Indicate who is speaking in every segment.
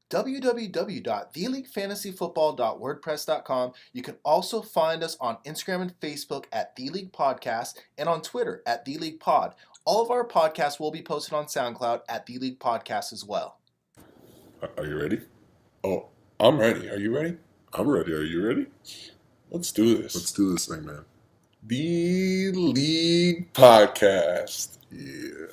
Speaker 1: www.theleaguefantasyfootball.wordpress.com. You can also find us on Instagram and Facebook at The League Podcast and on Twitter at The League Pod. All of our podcasts will be posted on SoundCloud at The League Podcast as well.
Speaker 2: Are you ready? Oh, I'm ready. Are you ready?
Speaker 3: I'm ready. Are you ready?
Speaker 2: Let's do this.
Speaker 3: Let's do this thing, man.
Speaker 2: The League Podcast.
Speaker 3: Yeah.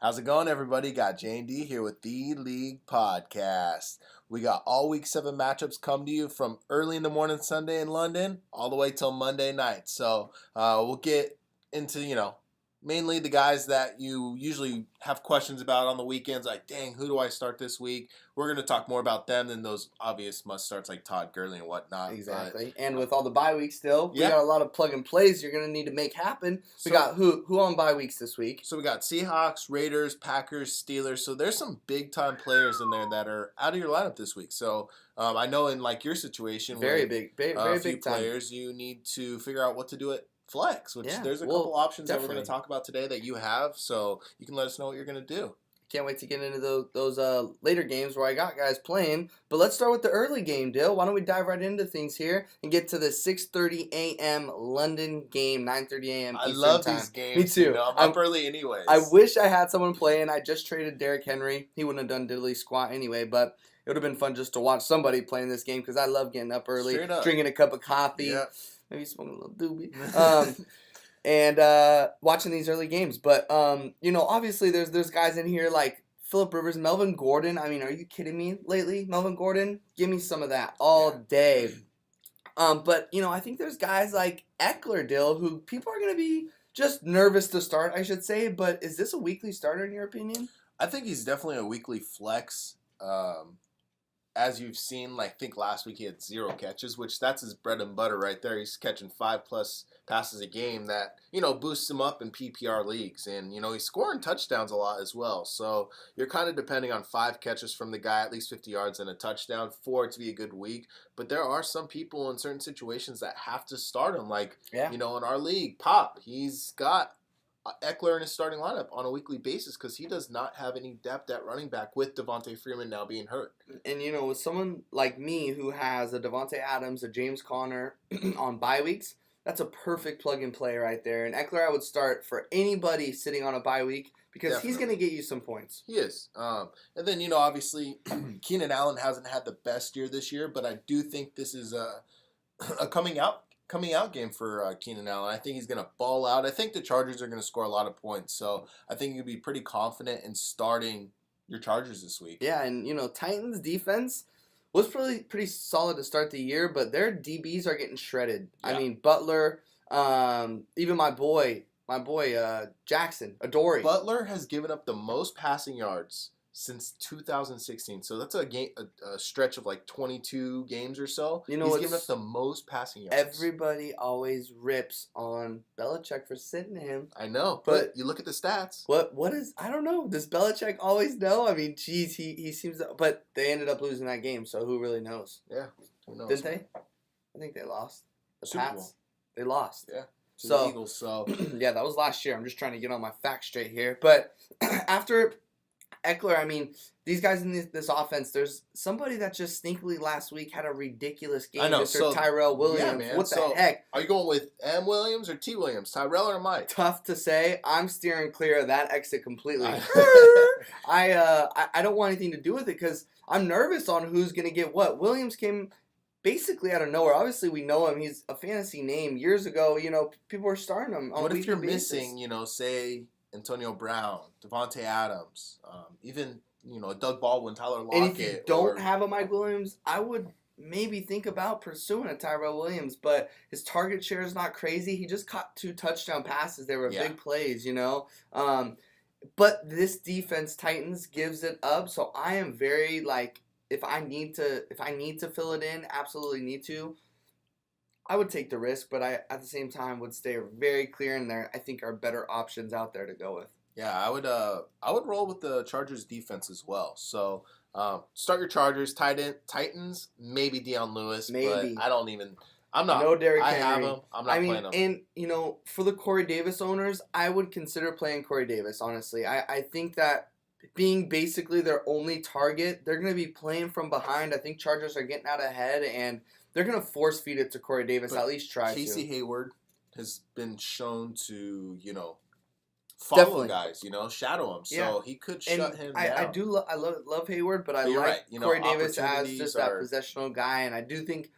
Speaker 1: How's it going, everybody? Got J&D here with The League Podcast. We got all Week 7 matchups come to you from early in the morning Sunday in London all the way till Monday night. So we'll get into, mainly the guys that you usually have questions about on the weekends, like, dang, who do I start this week? We're going to talk more about them than those obvious must-starts like Todd Gurley and whatnot.
Speaker 4: Exactly. And with all the bye weeks still, we
Speaker 1: Yeah.
Speaker 4: got a lot of plug-and-plays you're going to need to make happen. We got who on bye weeks this week?
Speaker 1: So we got Seahawks, Raiders, Packers, Steelers. So there's some big-time players in there that are out of your lineup this week. So I know in, like, your situation,
Speaker 4: Very
Speaker 1: with
Speaker 4: big, very
Speaker 1: a few
Speaker 4: big time.
Speaker 1: players, you need to figure out what to do at flex, which
Speaker 4: Yeah,
Speaker 1: there's a
Speaker 4: well,
Speaker 1: couple options that we're
Speaker 4: definitely.
Speaker 1: going to talk about today that you have. So you can let us know what you're going to do.
Speaker 4: Can't wait to get into those later games where I got guys playing. But let's start with the early game, Dale. Why don't we dive right into things here and get to the 6:30 a.m. London game, 9:30 a.m.
Speaker 1: I
Speaker 4: Eastern
Speaker 1: love
Speaker 4: time.
Speaker 1: these games.
Speaker 4: Me too.
Speaker 1: I'm up early anyways.
Speaker 4: I wish I had someone playing. I just traded Derrick Henry. He wouldn't have done diddly squat anyway, but it would have been fun just to watch somebody playing this game because I love getting up early,
Speaker 1: Straight up.
Speaker 4: drinking a cup of coffee,
Speaker 1: Yeah.
Speaker 4: maybe smoking a little doobie, and watching these early games. But obviously there's guys in here like Phillip Rivers, Melvin Gordon. I mean, are you kidding me? Lately, Melvin Gordon, give me some of that all day. But I think there's guys like Eckler, Dill, who people are going to be just nervous to start, I should say. But is this a weekly starter in your opinion?
Speaker 1: I think he's definitely a weekly flex. As you've seen, I think last week he had 0 catches, which that's his bread and butter right there. He's catching 5+ passes a game that, boosts him up in PPR leagues. And, he's scoring touchdowns a lot as well. So you're kind of depending on 5 catches from the guy, at least 50 yards and a touchdown for it to be a good week. But there are some people in certain situations that have to start him. Like, in our league, Pop, he's got Eckler in his starting lineup on a weekly basis because he does not have any depth at running back with Devontae Freeman now being hurt.
Speaker 4: And, with someone like me who has a Devontae Adams, a James Conner on bye weeks, that's a perfect plug-and-play right there. And Eckler I would start for anybody sitting on a bye week because he's going to get you some points.
Speaker 1: He is. And then, obviously, Keenan Allen hasn't had the best year this year, but I do think this is a coming out game for Keenan Allen. I think he's going to ball out. I think the Chargers are going to score a lot of points. So I think you'd be pretty confident in starting your Chargers this week.
Speaker 4: Yeah, and, Titans defense was pretty solid to start the year, but their DBs are getting shredded. Yeah. I mean, Butler, even my boy Jackson, Adoree.
Speaker 1: Butler has given up the most passing yards since 2016, so that's a stretch of like 22 games or so. He's given up the most passing yards.
Speaker 4: Everybody always rips on Belichick for sitting him.
Speaker 1: I know, but you look at the stats.
Speaker 4: What is? I don't know. Does Belichick always know? I mean, geez, he seems to, but they ended up losing that game, so who really knows?
Speaker 1: Yeah, who knows?
Speaker 4: Didn't they? I think they lost. The
Speaker 1: Super
Speaker 4: Pats.
Speaker 1: Bowl.
Speaker 4: They lost.
Speaker 1: Yeah. To
Speaker 4: So
Speaker 1: the Eagles. So
Speaker 4: yeah, that was last year. I'm just trying to get all my facts straight here, but after Eckler, I mean, these guys in this offense, there's somebody that just sneakily last week had a ridiculous game.
Speaker 1: I know.
Speaker 4: Mr. Tyrell Williams.
Speaker 1: Yeah, man.
Speaker 4: What the heck?
Speaker 1: Are you going with M. Williams or T. Williams? Tyrell or Mike?
Speaker 4: Tough to say. I'm steering clear of that exit completely. I don't want anything to do with it because I'm nervous on who's going to get what. Williams came basically out of nowhere. Obviously, we know him. He's a fantasy name. Years ago, people were starting him on
Speaker 1: what if you're
Speaker 4: basis.
Speaker 1: missing, say Antonio Brown, Devontae Adams, even Doug Baldwin, Tyler Lockett.
Speaker 4: And if you don't have a Mike Williams, I would maybe think about pursuing a Tyrell Williams, but his target share is not crazy. He just caught 2 touchdown passes. They were big plays, But this defense, Titans, gives it up. So I am very if I need to fill it in, absolutely need to. I would take the risk, but I at the same time would stay very clear, and there I think are better options out there to go with.
Speaker 1: Yeah, I would roll with the Chargers defense as well. So start your Chargers, Titans, maybe Deion Lewis,
Speaker 4: Maybe.
Speaker 1: but I'm not.
Speaker 4: No Derrick Henry.
Speaker 1: I have him. I'm not playing him.
Speaker 4: And for the Corey Davis owners, I would consider playing Corey Davis. Honestly, I think that being basically their only target, they're going to be playing from behind. I think Chargers are getting out ahead, and they're going to force feed it to Corey Davis,
Speaker 1: But
Speaker 4: at least try
Speaker 1: Casey
Speaker 4: to.
Speaker 1: Hayward has been shown to, follow
Speaker 4: Definitely.
Speaker 1: guys, shadow him. So
Speaker 4: Yeah.
Speaker 1: he could
Speaker 4: And
Speaker 1: shut him
Speaker 4: I
Speaker 1: down.
Speaker 4: do love Hayward, but I
Speaker 1: But you're
Speaker 4: like
Speaker 1: right.
Speaker 4: Corey Davis as
Speaker 1: opportunities
Speaker 4: just that
Speaker 1: are-
Speaker 4: possessional guy, and I do think,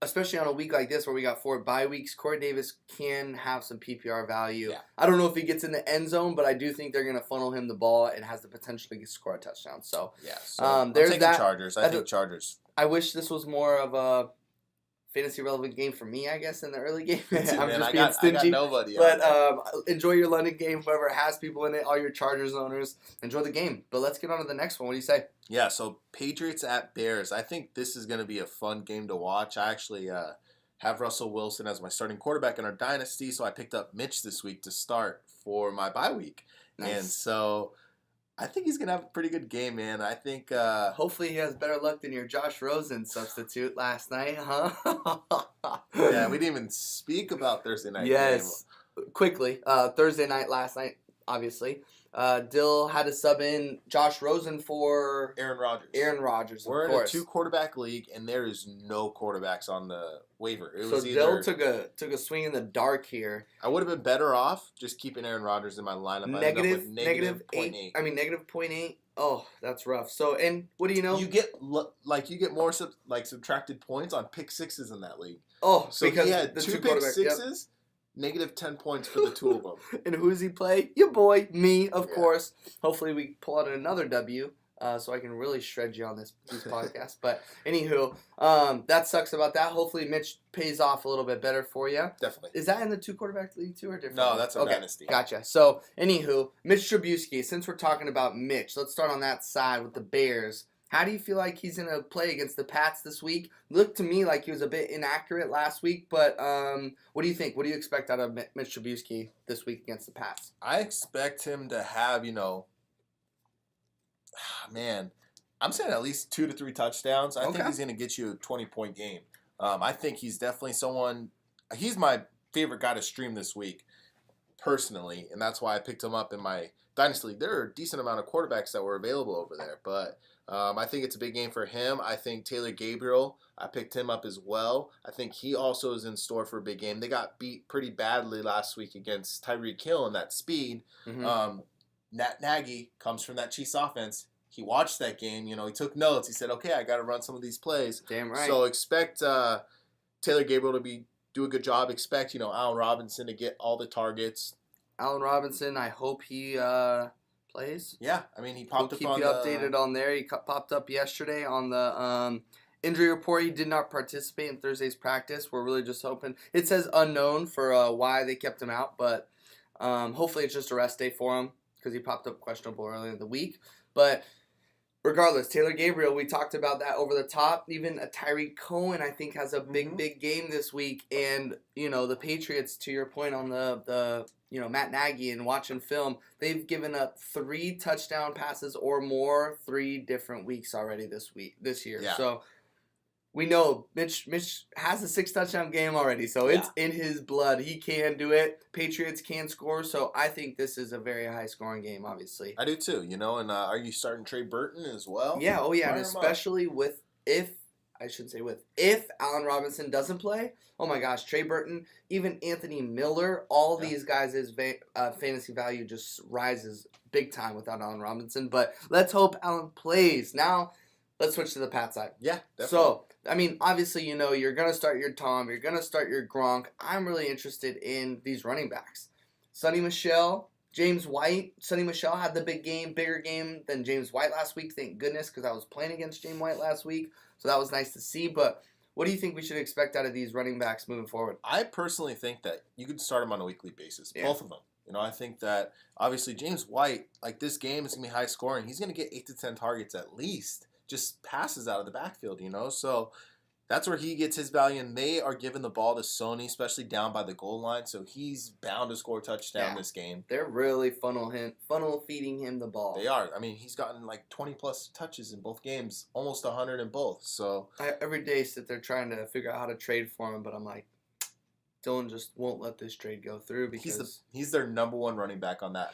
Speaker 4: especially on a week like this where we got 4 bye weeks, Corey Davis can have some PPR value.
Speaker 1: Yeah.
Speaker 4: I don't know if he gets in the end zone, but I do think they're going to funnel him the ball and has the potential to score a touchdown. So
Speaker 1: Yeah. So
Speaker 4: there's
Speaker 1: I'm taking
Speaker 4: that.
Speaker 1: Chargers. I think Chargers.
Speaker 4: I wish this was more of a fantasy relevant game for me, I guess, in the early game. I'm just
Speaker 1: I
Speaker 4: being
Speaker 1: got
Speaker 4: stingy.
Speaker 1: nobody.
Speaker 4: But enjoy your London game, whoever has people in it, all your Chargers owners. Enjoy the game. But let's get on to the next one. What do you say?
Speaker 1: Yeah, so Patriots at Bears. I think this is going to be a fun game to watch. I actually have Russell Wilson as my starting quarterback in our dynasty, so I picked up Mitch this week to start for my bye week.
Speaker 4: Nice.
Speaker 1: And so I think he's going to have a pretty good game, man. I think
Speaker 4: Hopefully he has better luck than your Josh Rosen substitute last night, huh?
Speaker 1: yeah, we didn't even speak about Thursday night game.
Speaker 4: Yes. Quickly. Thursday night, last night, obviously. Dill had to sub in Josh Rosen for
Speaker 1: Aaron Rodgers.
Speaker 4: Aaron Rodgers, of
Speaker 1: We're in
Speaker 4: course.
Speaker 1: a 2-quarterback league, and there is no quarterbacks on the waiver. It
Speaker 4: So
Speaker 1: was
Speaker 4: Dill
Speaker 1: either
Speaker 4: took a swing in the dark here.
Speaker 1: I would have been better off just keeping Aaron Rodgers in my lineup. I ended up with
Speaker 4: Negative
Speaker 1: 0.8.
Speaker 4: I mean, negative 0.8. Oh, that's rough. So, and what do you know?
Speaker 1: You get more subtracted points on pick sixes in that league.
Speaker 4: Oh,
Speaker 1: So
Speaker 4: because
Speaker 1: he had
Speaker 4: the
Speaker 1: 2
Speaker 4: two
Speaker 1: pick
Speaker 4: quarterbacks. Yep.
Speaker 1: sixes, negative 10 points for the 2 of them.
Speaker 4: And who's he play? Your boy, me, of
Speaker 1: Yeah.
Speaker 4: course. Hopefully we pull out another W, so I can really shred you on this podcast. But anywho, that sucks about that. Hopefully Mitch pays off a little bit better for you.
Speaker 1: Definitely.
Speaker 4: Is that in the 2-quarterback league too, or different?
Speaker 1: No, that's a
Speaker 4: okay.
Speaker 1: dynasty.
Speaker 4: Gotcha. So, anywho, Mitch Trubisky. Since we're talking about Mitch, let's start on that side with the Bears. How do you feel like he's going to play against the Pats this week? Looked to me like he was a bit inaccurate last week, but what do you think? What do you expect out of Mitch Trubisky this week against the Pats?
Speaker 1: I expect him to have, man, I'm saying at least 2 to 3 touchdowns. I think
Speaker 4: Okay.
Speaker 1: he's going to get you a 20-point game. I think he's definitely he's my favorite guy to stream this week, personally, and that's why I picked him up in my Dynasty League. There are a decent amount of quarterbacks that were available over there, but I think it's a big game for him. I think Taylor Gabriel, I picked him up as well. I think he also is in store for a big game. They got beat pretty badly last week against Tyreek Hill in that speed.
Speaker 4: Mm-hmm.
Speaker 1: Nat Nagy comes from that Chiefs offense. He watched that game. He took notes. He said, okay, I got to run some of these plays.
Speaker 4: Damn right.
Speaker 1: So expect Taylor Gabriel to do a good job. Expect, Allen Robinson to get all the targets.
Speaker 4: Allen Robinson, I hope he plays.
Speaker 1: Yeah, I mean, he
Speaker 4: We'll
Speaker 1: popped
Speaker 4: keep
Speaker 1: up on
Speaker 4: you
Speaker 1: the...
Speaker 4: updated on there. He popped up yesterday on the injury report. He did not participate in Thursday's practice. We're really just hoping. It says unknown for why they kept him out, but hopefully it's just a rest day for him because he popped up questionable earlier in the week. But regardless, Taylor Gabriel, we talked about that over the top. Even a Tyreek Cohen, I think, has a big game this week. And, the Patriots, to your point on the Matt Nagy and watching film, they've given up 3 touchdown passes or more 3 different weeks already this year.
Speaker 1: Yeah.
Speaker 4: So we know Mitch has a 6 touchdown game already, so it's in his blood. He can do it. Patriots can score, so I think this is a very high scoring game, obviously.
Speaker 1: I do too, and are you starting Trey Burton as well?
Speaker 4: Yeah, oh yeah,
Speaker 1: Fire
Speaker 4: and
Speaker 1: him up.
Speaker 4: especially if Allen Robinson doesn't play, oh my gosh, Trey Burton, even Anthony Miller, all these guys' fantasy value just rises big time without Allen Robinson. But let's hope Allen plays. Now, let's switch to the Pat side.
Speaker 1: Yeah, definitely.
Speaker 4: So, I mean, obviously, you're going to start your Tom, you're going to start your Gronk. I'm really interested in these running backs. Sonny Michel, James White. Sonny Michel had the bigger game than James White last week, thank goodness, because I was playing against James White last week. So that was nice to see. But what do you think we should expect out of these running backs moving forward?
Speaker 1: I personally think that you could start them on a weekly basis,
Speaker 4: Yeah.
Speaker 1: both of them. I think that obviously James White, like this game is going to be high scoring. He's going to get 8 to 10 targets at least, just passes out of the backfield, So that's where he gets his value, and they are giving the ball to Sony, especially down by the goal line, so he's bound to score a touchdown this game.
Speaker 4: They're really funnel feeding him the ball.
Speaker 1: They are. I mean, he's gotten like 20-plus touches in both games, almost 100 in both. So
Speaker 4: I every day sit there trying to figure out how to trade for him, but I'm like, Dylan just won't let this trade go through because
Speaker 1: he's their number 1 running back on that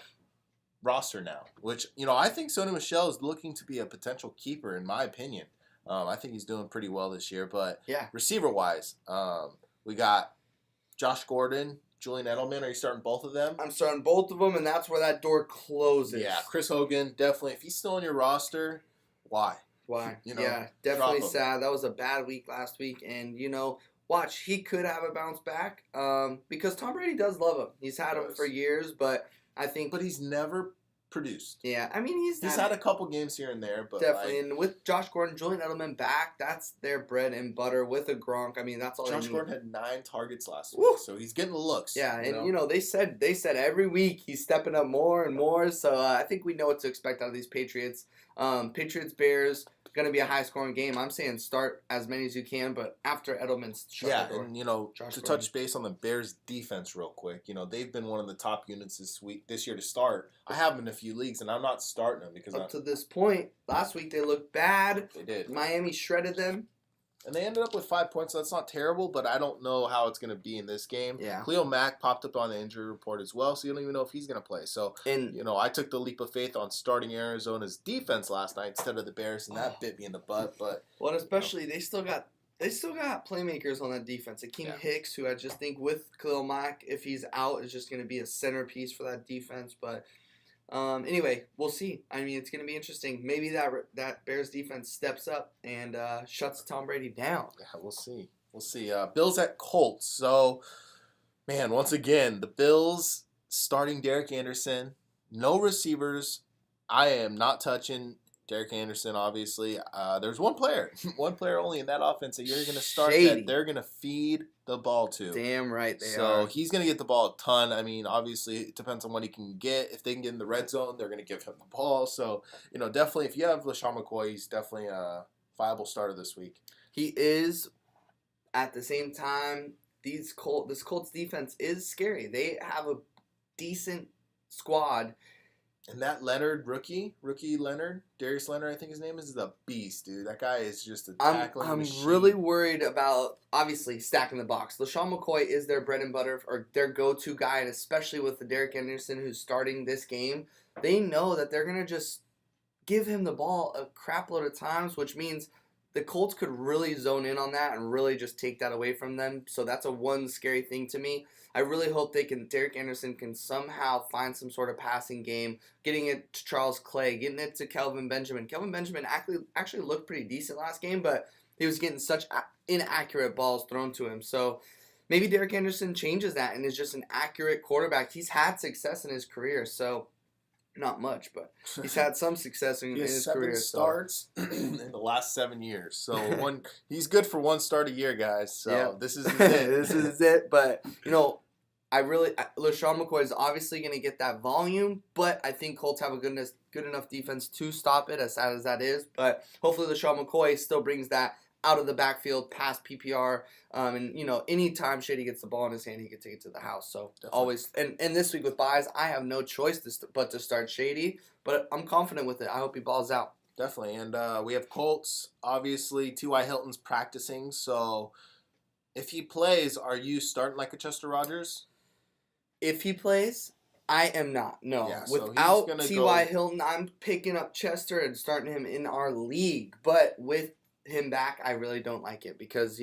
Speaker 1: roster now, which, I think Sony Michel is looking to be a potential keeper, in my opinion. I think he's doing pretty well this year. But
Speaker 4: Yeah.
Speaker 1: receiver-wise, we got Josh Gordon, Julian Edelman. Are you starting both of them?
Speaker 4: I'm starting both of them, and that's where that door closes.
Speaker 1: Yeah, Chris Hogan, definitely. If he's still on your roster, why?
Speaker 4: Why?
Speaker 1: You know,
Speaker 4: Yeah, definitely
Speaker 1: drop him.
Speaker 4: sad. That was a bad week last week, and watch, he could have a bounce back because Tom Brady does love him. He's had him for years, but I think.
Speaker 1: But he's never produced.
Speaker 4: Yeah, I mean he's
Speaker 1: had a couple games here and there, but
Speaker 4: definitely. And with Josh Gordon, Julian Edelman back, that's their bread and butter. With a Gronk, I mean that's all.
Speaker 1: Josh Gordon had 9 targets last week, so he's getting the looks.
Speaker 4: Yeah, and they said every week he's stepping up more and more. So I think we know what to expect out of these Patriots. Patriots Bears. Going to be a high-scoring game. I'm saying start as many as you can, but after Edelman's shut the door.
Speaker 1: And to touch base on the Bears defense real quick, they've been one of the top units this year to start. I have them in a few leagues, and I'm not starting them because
Speaker 4: up to this point, last week they looked bad.
Speaker 1: They did.
Speaker 4: Miami shredded them.
Speaker 1: And they ended up with 5 points, so that's not terrible, but I don't know how it's going to be in this game.
Speaker 4: Yeah.
Speaker 1: Khalil Mack popped up on the injury report as well, so you don't even know if he's going to play. So, I took the leap of faith on starting Arizona's defense last night instead of the Bears, and that bit me in the butt. But
Speaker 4: and especially they still got playmakers on that defense. Akeem Hicks, who I just think with Khalil Mack, if he's out, is just going to be a centerpiece for that defense. But anyway, we'll see. I mean, it's going to be interesting. Maybe that Bears defense steps up and shuts Tom Brady down.
Speaker 1: Yeah, we'll see. We'll see. Bills at Colts. So, man, once again, the Bills starting Derek Anderson. No receivers. I am not touching Derek Anderson, obviously. There's one player only in that offense that you're going to start that they're going to feed the ball to.
Speaker 4: Damn right they are.
Speaker 1: So he's going to get the ball a ton. I mean, obviously, it depends on what he can get. If they can get in the red zone, they're going to give him the ball. So, definitely, if you have LaShawn McCoy, he's definitely a viable starter this week.
Speaker 4: He is. At the same time, this Colts defense is scary. They have a decent squad.
Speaker 1: And that Leonard, rookie Leonard, Darius Leonard, I think his name is a beast, dude. That guy is just a tackling machine.
Speaker 4: I'm really worried about, obviously, stacking the box. LaShawn McCoy is their bread and butter, or their go-to guy, and especially with the Derek Anderson who's starting this game, they know that they're going to just give him the ball a crap load of times, which means the Colts could really zone in on that and really just take that away from them. So that's one scary thing to me. I really hope Derek Anderson can somehow find some sort of passing game, getting it to Charles Clay, getting it to Kelvin Benjamin. Kelvin Benjamin actually looked pretty decent last game, but he was getting such inaccurate balls thrown to him. So maybe Derek Anderson changes that and is just an accurate quarterback. He's had success in his career, so not much, but he's had some success in his career.
Speaker 1: 7 starts in the last 7 years. So he's good for 1 start a year, guys. So this is it.
Speaker 4: This is it. But LaShawn McCoy is obviously going to get that volume, but I think Colts have a good enough defense to stop it, as sad as that is. But hopefully LaShawn McCoy still brings that out of the backfield, past PPR, and anytime Shady gets the ball in his hand, he can take it to the house. So definitely. Always, and this week with buys, I have no choice but to start Shady, but I'm confident with it. I hope he balls out.
Speaker 1: Definitely, and we have Colts. Obviously, T.Y. Hilton's practicing, so if he plays, are you starting like a Chester Rogers?
Speaker 4: If he plays, I am not. No.
Speaker 1: Yeah, so
Speaker 4: without T.Y. Hilton, I'm picking up Chester and starting him in our league, but with him back, I really don't like it because,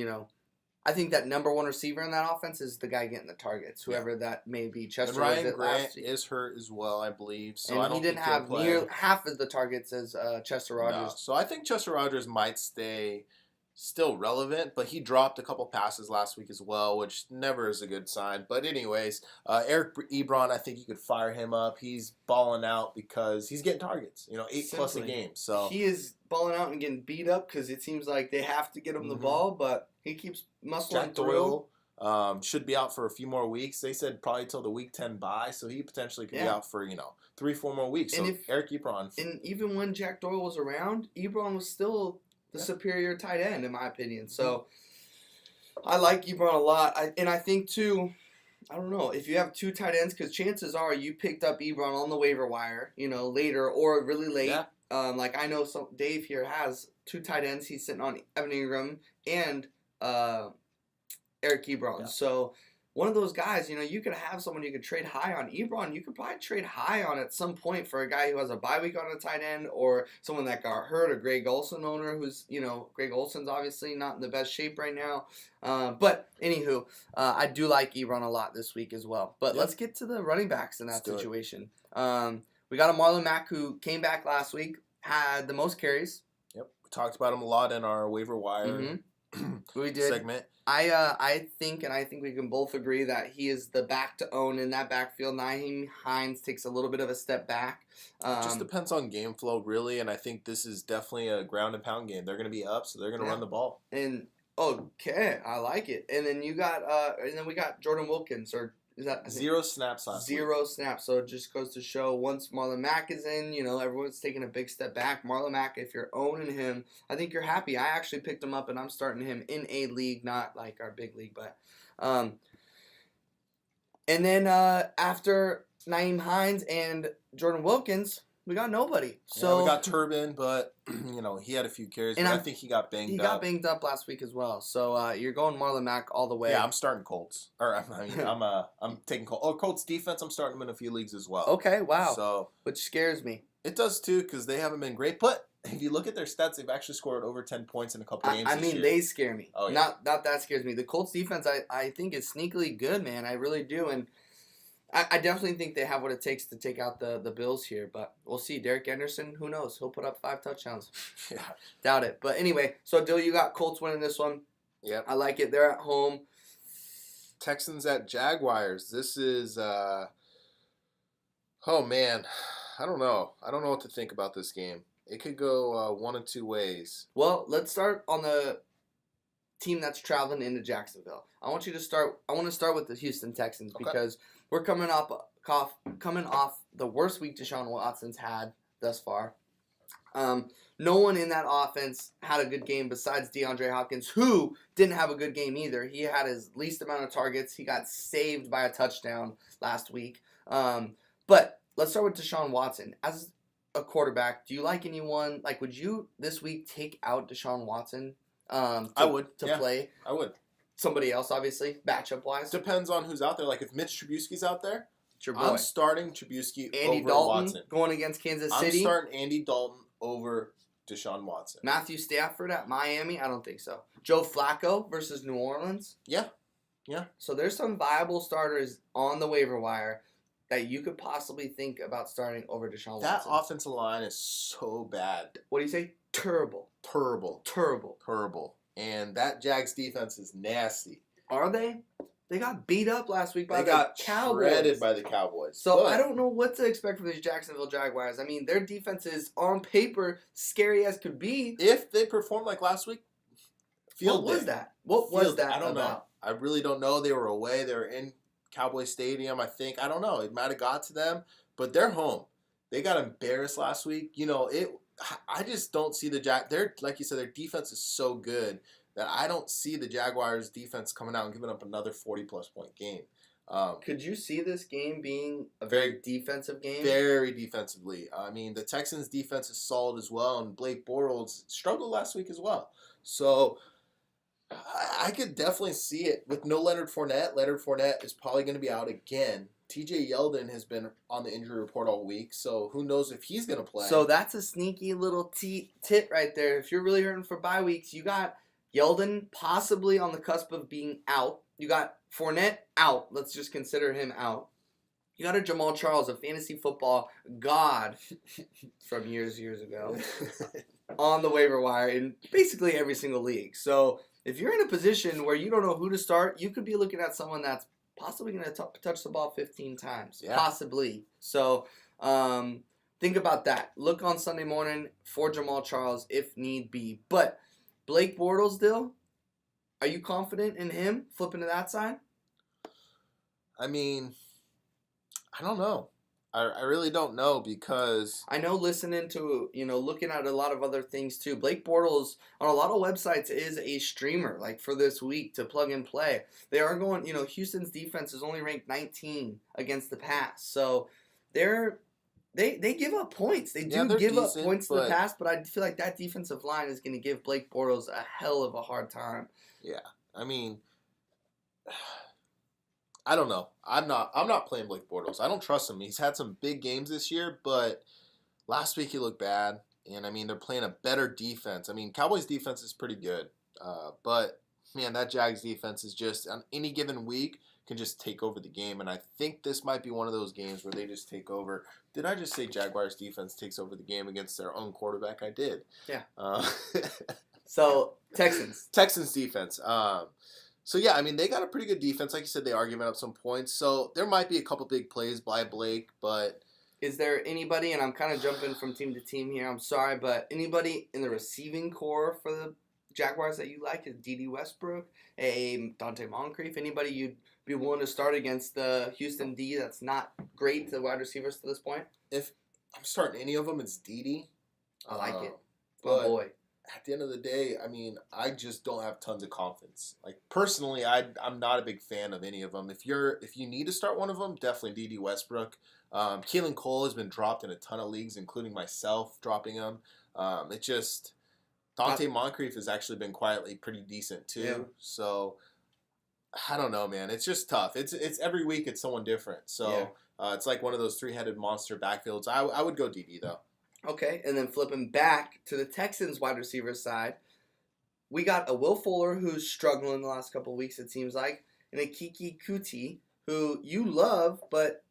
Speaker 4: I think that number 1 receiver in that offense is the guy getting the targets, whoever that may be. Chester
Speaker 1: and Ryan Grant is hurt as well, I believe. So
Speaker 4: and he didn't have near half of the targets as Chester Rogers.
Speaker 1: No. So I think Chester Rogers might stay still relevant, but he dropped a couple passes last week as well, which never is a good sign. But anyways, Eric Ebron, I think you could fire him up. He's balling out because he's getting targets, 8+ a game. So
Speaker 4: he is balling out and getting beat up because it seems like they have to get him the ball, but he keeps muscling
Speaker 1: Jack
Speaker 4: through.
Speaker 1: Doyle should be out for a few more weeks. They said probably till the week 10 bye, so he potentially could be out for 3-4 more weeks.
Speaker 4: And
Speaker 1: so Eric Ebron,
Speaker 4: and even when Jack Doyle was around, Ebron was still the superior tight end, in my opinion. So I like Ebron a lot. I think, too, I don't know, if you have 2 tight ends, because chances are you picked up Ebron on the waiver wire, later or really late.
Speaker 1: Yeah.
Speaker 4: Like I know Dave here has 2 tight ends. He's sitting on Evan Ingram and Eric Ebron. Yeah. So one of those guys, you could have someone you could trade high on. Ebron, you could probably trade high on at some point for a guy who has a bye week on a tight end or someone that got hurt, a Greg Olsen owner who's, Greg Olsen's obviously not in the best shape right now. But anywho, I do like Ebron a lot this week as well. But let's get to the running backs in that situation. We got a Marlon Mack who came back last week, had the most carries.
Speaker 1: Yep. We talked about him a lot in our waiver wire
Speaker 4: we did.
Speaker 1: segment.
Speaker 4: I think we can both agree that he is the back to own in that backfield. Nyheim Hines takes a little bit of a step back.
Speaker 1: It just depends on game flow, really, and I think this is definitely a ground and pound game. They're going to be up, so they're going to run the ball.
Speaker 4: And okay, I like it. And then we got Jordan Wilkins, or is that
Speaker 1: 0 snaps last week.
Speaker 4: 0 snaps. So it just goes to show once Marlon Mack is in, everyone's taking a big step back. Marlon Mack, if you're owning him, I think you're happy. I actually picked him up and I'm starting him in a league, not like our big league, but and then after Nyheim Hines and Jordan Wilkins, we got nobody. So
Speaker 1: we got Turbin, but he had a few carries. And I think he got banged up.
Speaker 4: He got banged up last week as well. So you're going Marlon Mack all the way.
Speaker 1: Yeah, I'm starting Colts. Or I'm taking Colts. Oh, Colts defense. I'm starting them in a few leagues as well.
Speaker 4: Okay, wow.
Speaker 1: So
Speaker 4: which scares me.
Speaker 1: It does too, because they haven't been great. But if you look at their stats, they've actually scored over 10 points in a couple games. This year.
Speaker 4: They scare me.
Speaker 1: Oh, yeah.
Speaker 4: Not that scares me. The Colts defense, I think is sneakily good, man. I really do, and I definitely think they have what it takes to take out the Bills here, but we'll see. Derek Anderson, who knows? He'll put up 5 touchdowns.
Speaker 1: Yeah.
Speaker 4: Doubt it. But anyway, so Dill, you got Colts winning this one.
Speaker 1: Yep.
Speaker 4: I like it. They're at home.
Speaker 1: Texans at Jaguars. This is, oh man, I don't know. I don't know what to think about this game. It could go one of two ways.
Speaker 4: Well, let's start on the team that's traveling into Jacksonville. I want to start with the Houston Texans because we're coming off the worst week Deshaun Watson's had thus far. No one in that offense had a good game besides DeAndre Hopkins, who didn't have a good game either. He had his least amount of targets. He got saved by a touchdown last week. But let's start with Deshaun Watson. As a quarterback, do you like anyone? Like, would you this week take out Deshaun Watson?
Speaker 1: I would
Speaker 4: play.
Speaker 1: I would.
Speaker 4: Somebody else, obviously, matchup wise.
Speaker 1: Depends on who's out there. Like if Mitch Trubisky's out there,
Speaker 4: it's your boy.
Speaker 1: I'm starting Trubisky
Speaker 4: Andy
Speaker 1: over
Speaker 4: Dalton
Speaker 1: Watson.
Speaker 4: Going against Kansas City.
Speaker 1: I'm starting Andy Dalton over Deshaun Watson.
Speaker 4: Matthew Stafford at Miami? I don't think so. Joe Flacco versus New Orleans?
Speaker 1: Yeah.
Speaker 4: So there's some viable starters on the waiver wire that you could possibly think about starting over Deshaun Watson.
Speaker 1: That offensive line is so bad.
Speaker 4: What do you say? Terrible.
Speaker 1: And that Jags defense is nasty.
Speaker 4: Are they? They got beat up last week by the Cowboys.
Speaker 1: They got shredded by the Cowboys.
Speaker 4: So I don't know what to expect from these Jacksonville Jaguars. I mean, their defense is, on paper, scary as could be.
Speaker 1: If they perform like last week,
Speaker 4: What was that? I
Speaker 1: don't know. I really don't know. They were away. They were in Cowboy Stadium, I think. I don't know. It might have got to them. But they're home. They got embarrassed last week. I just don't see like you said, their defense is so good that I don't see the Jaguars defense coming out and giving up another 40-plus point game.
Speaker 4: Could you see this game being a very defensive game?
Speaker 1: Very defensively. I mean, the Texans' defense is solid as well, and Blake Bortles struggled last week as well. So I could definitely see it. With no Leonard Fournette, Leonard Fournette is probably going to be out again. TJ Yeldon has been on the injury report all week, so who knows if he's going to play.
Speaker 4: So that's a sneaky little tit right there. If you're really hurting for bye weeks, you got Yeldon possibly on the cusp of being out. You got Fournette out. Let's just consider him out. You got a Jamal Charles, a fantasy football god from years ago, on the waiver wire in basically every single league. So if you're in a position where you don't know who to start, you could be looking at someone that's possibly going to touch the ball 15 times. Yeah. Possibly. So think about that. Look on Sunday morning for Jamal Charles if need be. But Blake Bortles, Dill, are you confident in him flipping to that side?
Speaker 1: I mean, I don't know. I really don't know because
Speaker 4: I know listening to, looking at a lot of other things too. Blake Bortles on a lot of websites is a streamer, like for this week to plug and play. They are going, Houston's defense is only ranked 19 against the pass. So they give up points. They do give up points to the pass, but I feel like that defensive line is going to give Blake Bortles a hell of a hard time.
Speaker 1: Yeah. I mean, I don't know. I'm not playing Blake Bortles. I don't trust him. He's had some big games this year, but last week he looked bad. And I mean, they're playing a better defense. I mean, Cowboys defense is pretty good. But man, that Jags defense is just on any given week can just take over the game. And I think this might be one of those games where they just take over. Did I just say Jaguars defense takes over the game against their own quarterback? I did.
Speaker 4: Yeah. So Texans
Speaker 1: defense. So yeah, I mean they got a pretty good defense. Like you said, they are giving up some points. So there might be a couple big plays by Blake, but
Speaker 4: is there anybody? And I'm kind of jumping from team to team here. I'm sorry, but anybody in the receiving core for the Jaguars that you like? Is D.D. Westbrook, Dante Moncrief? Anybody you'd be willing to start against the Houston D that's not great, the wide receivers to this point?
Speaker 1: If I'm starting any of them, it's D.D.
Speaker 4: I like it.
Speaker 1: But
Speaker 4: Oh boy.
Speaker 1: at the end of the day, I mean, I just don't have tons of confidence. Like personally, I'm not a big fan of any of them. If you need to start one of them, definitely D.D. Westbrook. Keelan Cole has been dropped in a ton of leagues, including myself dropping him. It just Dante Moncrief has actually been quietly pretty decent too.
Speaker 4: Yeah.
Speaker 1: So I don't know, man. It's just tough. It's every week it's someone different. So it's like one of those three-headed monster backfields. I would go DD though.
Speaker 4: Okay, and then flipping back to the Texans wide receiver side, we got a Will Fuller who's struggling the last couple of weeks, it seems like, and a Kiki Kuti who you love, but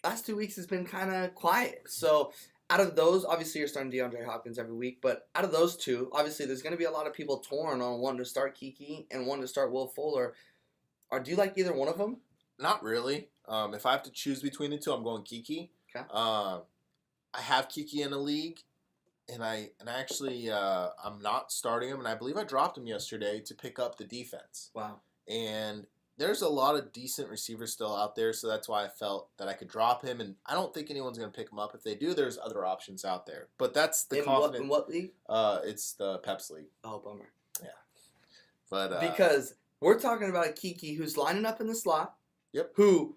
Speaker 4: last 2 weeks has been kind of quiet. So out of those, obviously you're starting DeAndre Hopkins every week, but out of those two, obviously there's going to be a lot of people torn on wanting to start Kiki and wanting to start Will Fuller. Or do you like either one of them?
Speaker 1: Not really. If I have to choose between the two, I'm going Kiki.
Speaker 4: Okay.
Speaker 1: I have Kiki in a league, and actually I'm not starting him, and I believe I dropped him yesterday to pick up the defense.
Speaker 4: Wow.
Speaker 1: And there's a lot of decent receivers still out there, so that's why I felt that I could drop him, and I don't think anyone's going to pick him up. If they do, there's other options out there. But that's the confidence.
Speaker 4: In what league?
Speaker 1: It's the Peps League.
Speaker 4: Oh, bummer.
Speaker 1: Yeah. But
Speaker 4: because we're talking about a Kiki who's lining up in the slot.
Speaker 1: Yep.
Speaker 4: Who,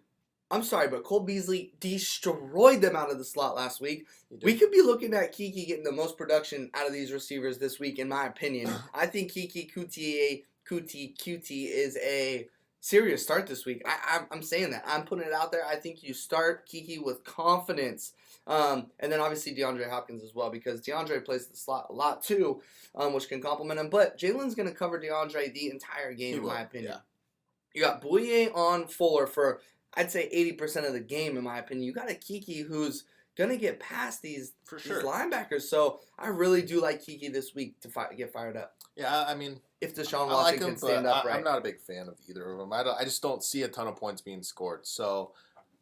Speaker 4: I'm sorry, but Cole Beasley destroyed them out of the slot last week. We could be looking at Kiki getting the most production out of these receivers this week, in my opinion. I think Kiki Kuti is a serious start this week. I'm saying that. I'm putting it out there. I think you start Kiki with confidence. And then obviously DeAndre Hopkins as well, because DeAndre plays the slot a lot too, which can complement him. But Jalen's going to cover DeAndre the entire game, in my opinion.
Speaker 1: Yeah.
Speaker 4: You got Bouye on Fuller for, I'd say, 80% of the game, in my opinion. You got a Kiki who's going to get past these linebackers. So I really do like Kiki this week to get fired up.
Speaker 1: Yeah, I mean,
Speaker 4: if Deshaun Watson
Speaker 1: like him,
Speaker 4: can stand up right.
Speaker 1: I'm not a big fan of either of them. I just don't see a ton of points being scored. So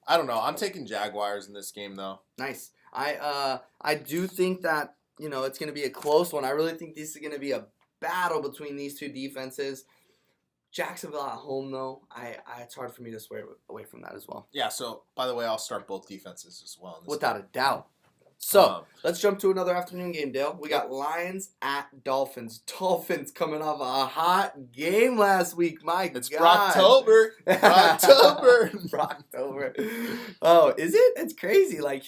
Speaker 1: I don't know. I'm taking Jaguars in this game, though.
Speaker 4: Nice. I do think that, it's going to be a close one. I really think this is going to be a battle between these two defenses. Jacksonville at home, though, it's hard for me to swear away from that as well.
Speaker 1: Yeah, so, by the way, I'll start both defenses as well.
Speaker 4: Without a doubt. So, let's jump to another afternoon game, Dale. We got Lions at Dolphins. Dolphins coming off a hot game last week.
Speaker 1: It's Brocktober.
Speaker 4: Brocktober. Oh, is it? It's crazy. Like,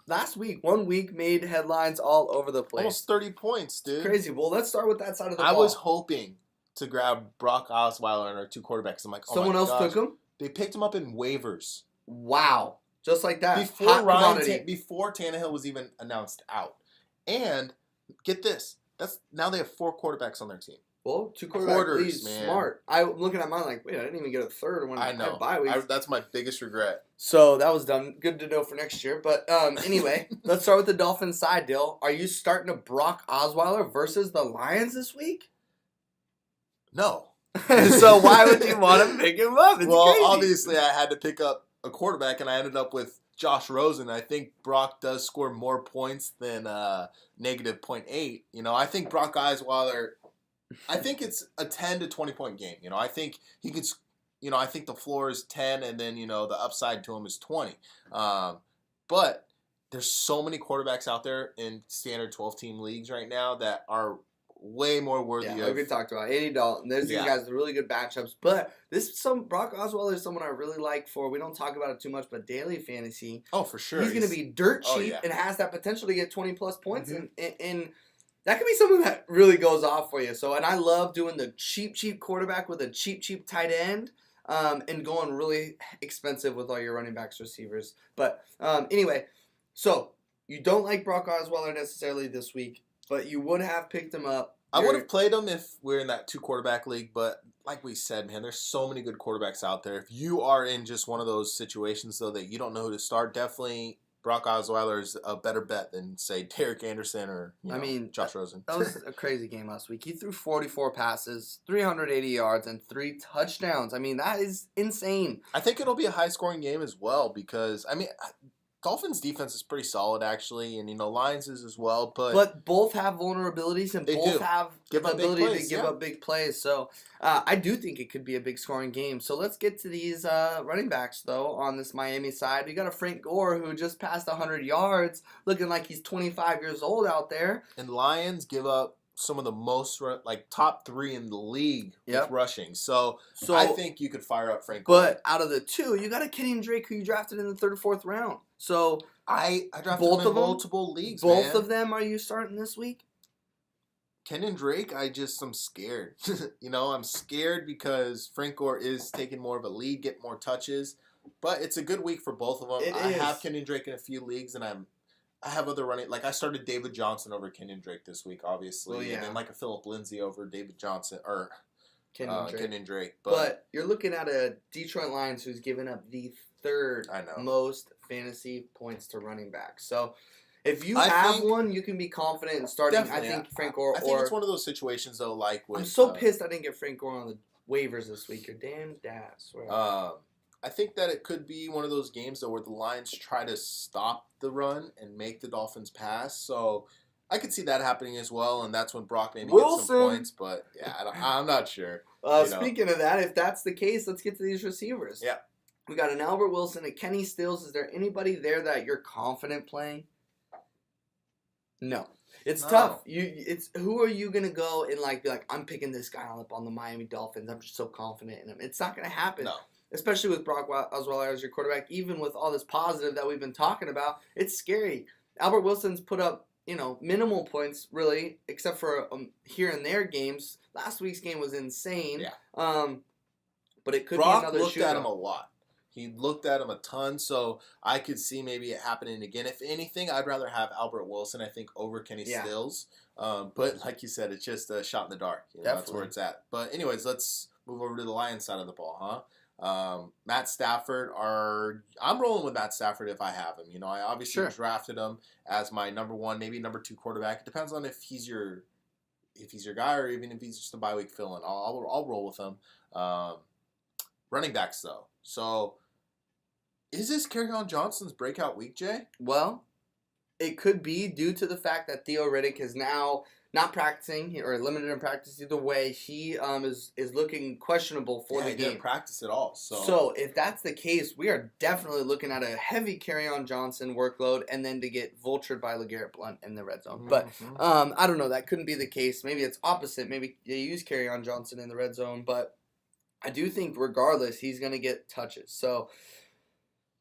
Speaker 4: last week, 1 week made headlines all over the place.
Speaker 1: Almost 30 points, dude.
Speaker 4: It's crazy. Well, let's start with that side of the ball.
Speaker 1: I was hoping to grab Brock Osweiler and our two quarterbacks. I'm like,
Speaker 4: someone else took him?
Speaker 1: They picked him up in waivers.
Speaker 4: Wow. Just like that.
Speaker 1: Before Tannehill was even announced out. And get this. Now they have 4 quarterbacks on their team.
Speaker 4: Well, 2 quarterbacks, man. Smart. I'm looking at mine like, wait, I didn't even get a third when I had bye weeks.
Speaker 1: That's my biggest regret.
Speaker 4: So that was done. Good to know for next year. But anyway, let's start with the Dolphins side, Dill. Are you starting to Brock Osweiler versus the Lions this week?
Speaker 1: No.
Speaker 4: So why would you want to pick him up? It's crazy.
Speaker 1: Obviously I had to pick up a quarterback, and I ended up with Josh Rosen. I think Brock does score more points than negative 0.8. I think Brock Osweiler, I think it's a 10 to 20 point game. I think he could, I think the floor is 10, and then, the upside to him is 20. But there's so many quarterbacks out there in standard 12-team leagues right now that are way more worthy of.
Speaker 4: Yeah, we talked about Andy Dalton. There's these guys with really good matchups. But Brock Osweiler is someone I really like for, we don't talk about it too much, but daily fantasy.
Speaker 1: Oh, for sure.
Speaker 4: He's going to be dirt cheap and has that potential to get 20-plus points. Mm-hmm. And that could be someone that really goes off for you. So, and I love doing the cheap quarterback with a cheap tight end. and going really expensive with all your running backs, receivers. But anyway, so you don't like Brock Osweiler necessarily this week, but you would have picked him up.
Speaker 1: I would have played him if we're in that 2-quarterback league, but like we said, man, there's so many good quarterbacks out there. If you are in just one of those situations, though, that you don't know who to start, definitely Brock Osweiler is a better bet than, say, Derek Anderson or Josh Rosen.
Speaker 4: That was a crazy game last week. He threw 44 passes, 380 yards, and 3 touchdowns. I mean, that is insane.
Speaker 1: I think it'll be a high-scoring game as well because, Dolphins' defense is pretty solid, actually, and, Lions is as well.
Speaker 4: But both have vulnerabilities and both have the ability to give up big plays. So I do think it could be a big scoring game. So let's get to these running backs, though, on this Miami side. We got a Frank Gore who just passed 100 yards, looking like he's 25 years old out there.
Speaker 1: And Lions give up some of the most, top 3 in the league with rushing. So I think you could fire up Frank Gore.
Speaker 4: But out of the 2, you got a Kenyon Drake who you drafted in the 3rd or 4th round. So
Speaker 1: I drafted him in multiple leagues,
Speaker 4: Both of them are you starting this week?
Speaker 1: Kenyon Drake, I'm scared. I'm scared because Frank Gore is taking more of a lead, getting more touches. But it's a good week for both of them. I have Kenyon Drake in a few leagues, and I have other running. Like, I started David Johnson over Kenyon Drake this week, obviously. And then, a Phillip Lindsay over David Johnson, or Kenyon Drake.
Speaker 4: But you're looking at a Detroit Lions who's given up the 3rd most fantasy points to running back. So, if you have one, you can be confident in starting. I think Frank Gore.
Speaker 1: I think it's one of those situations, though, like with...
Speaker 4: I'm so pissed I didn't get Frank Gore on the waivers this week. You're damn dass.
Speaker 1: I think that it could be one of those games, though, where the Lions try to stop the run and make the Dolphins pass. So I could see that happening as well, and that's when Brock maybe gets some points. But, yeah, I'm not sure.
Speaker 4: Speaking of that, if that's the case, let's get to these receivers.
Speaker 1: Yeah.
Speaker 4: We got an Albert Wilson, a Kenny Stills. Is there anybody there that you're confident playing? No. It's tough. Who are you gonna go and be like, I'm picking this guy on the Miami Dolphins. I'm just so confident in him. It's not gonna happen.
Speaker 1: No.
Speaker 4: Especially with Brock Osweiler as your quarterback, even with all this positive that we've been talking about, it's scary. Albert Wilson's put up, minimal points really, except for here and there games. Last week's game was insane.
Speaker 1: Yeah.
Speaker 4: But it could
Speaker 1: Brock
Speaker 4: be another shootout.
Speaker 1: Looked at him a lot. He looked at him a ton, so I could see maybe it happening again. If anything, I'd rather have Albert Wilson, I think, over Kenny Stills. But like you said, it's just a shot in the dark. That's where it's at. But anyways, let's move over to the Lions side of the ball, huh? Matt Stafford, I'm rolling with Matt Stafford if I have him. I obviously drafted him as my number 1, maybe number 2 quarterback. It depends on if he's your guy or even if he's just a bye week fill-in. I'll roll with him. Running backs though, so. Is this Kerryon Johnson's breakout week, Jay?
Speaker 4: Well, it could be due to the fact that Theo Riddick is now not practicing or limited in practice either way. He is looking questionable for the game.
Speaker 1: He didn't practice at all.
Speaker 4: So if that's the case, we are definitely looking at a heavy Kerryon Johnson workload and then to get vultured by LeGarrette Blount in the red zone. But I don't know. That couldn't be the case. Maybe it's opposite. Maybe they use Kerryon Johnson in the red zone. But I do think regardless, he's going to get touches. So...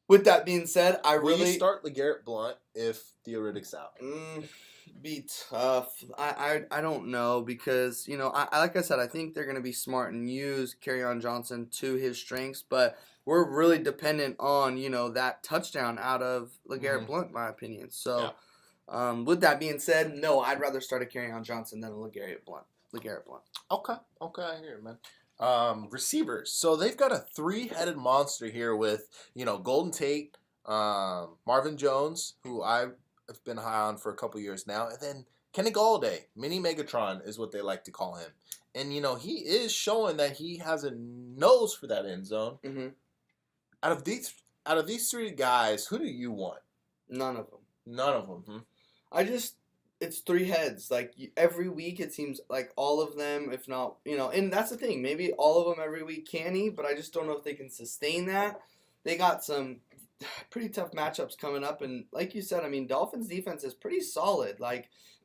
Speaker 4: with that being said,
Speaker 1: Will you start LeGarrette Blount if Theo Riddick's out?
Speaker 4: Be tough. I don't know because, like I said, I think they're going to be smart and use Kerryon Johnson to his strengths, but we're really dependent on, that touchdown out of LeGarrette Blount, in my opinion. So, with that being said, no, I'd rather start a Kerryon Johnson than a LeGarrette Blount.
Speaker 1: Okay, I hear it, man. Receivers. So they've got a 3-headed monster here with, Golden Tate, Marvin Jones, who I've been high on for a couple years now, and then Kenny Golladay, Mini Megatron is what they like to call him. And, he is showing that he has a nose for that end zone.
Speaker 4: Mm-hmm.
Speaker 1: Out of these 3 guys, who do you want?
Speaker 4: None of them.
Speaker 1: None of them.
Speaker 4: It's 3 heads. Every week it seems like all of them, if not, and that's the thing. Maybe all of them every week can eat, but I just don't know if they can sustain that. They got some pretty tough matchups coming up, and like you said, Dolphins defense is pretty solid.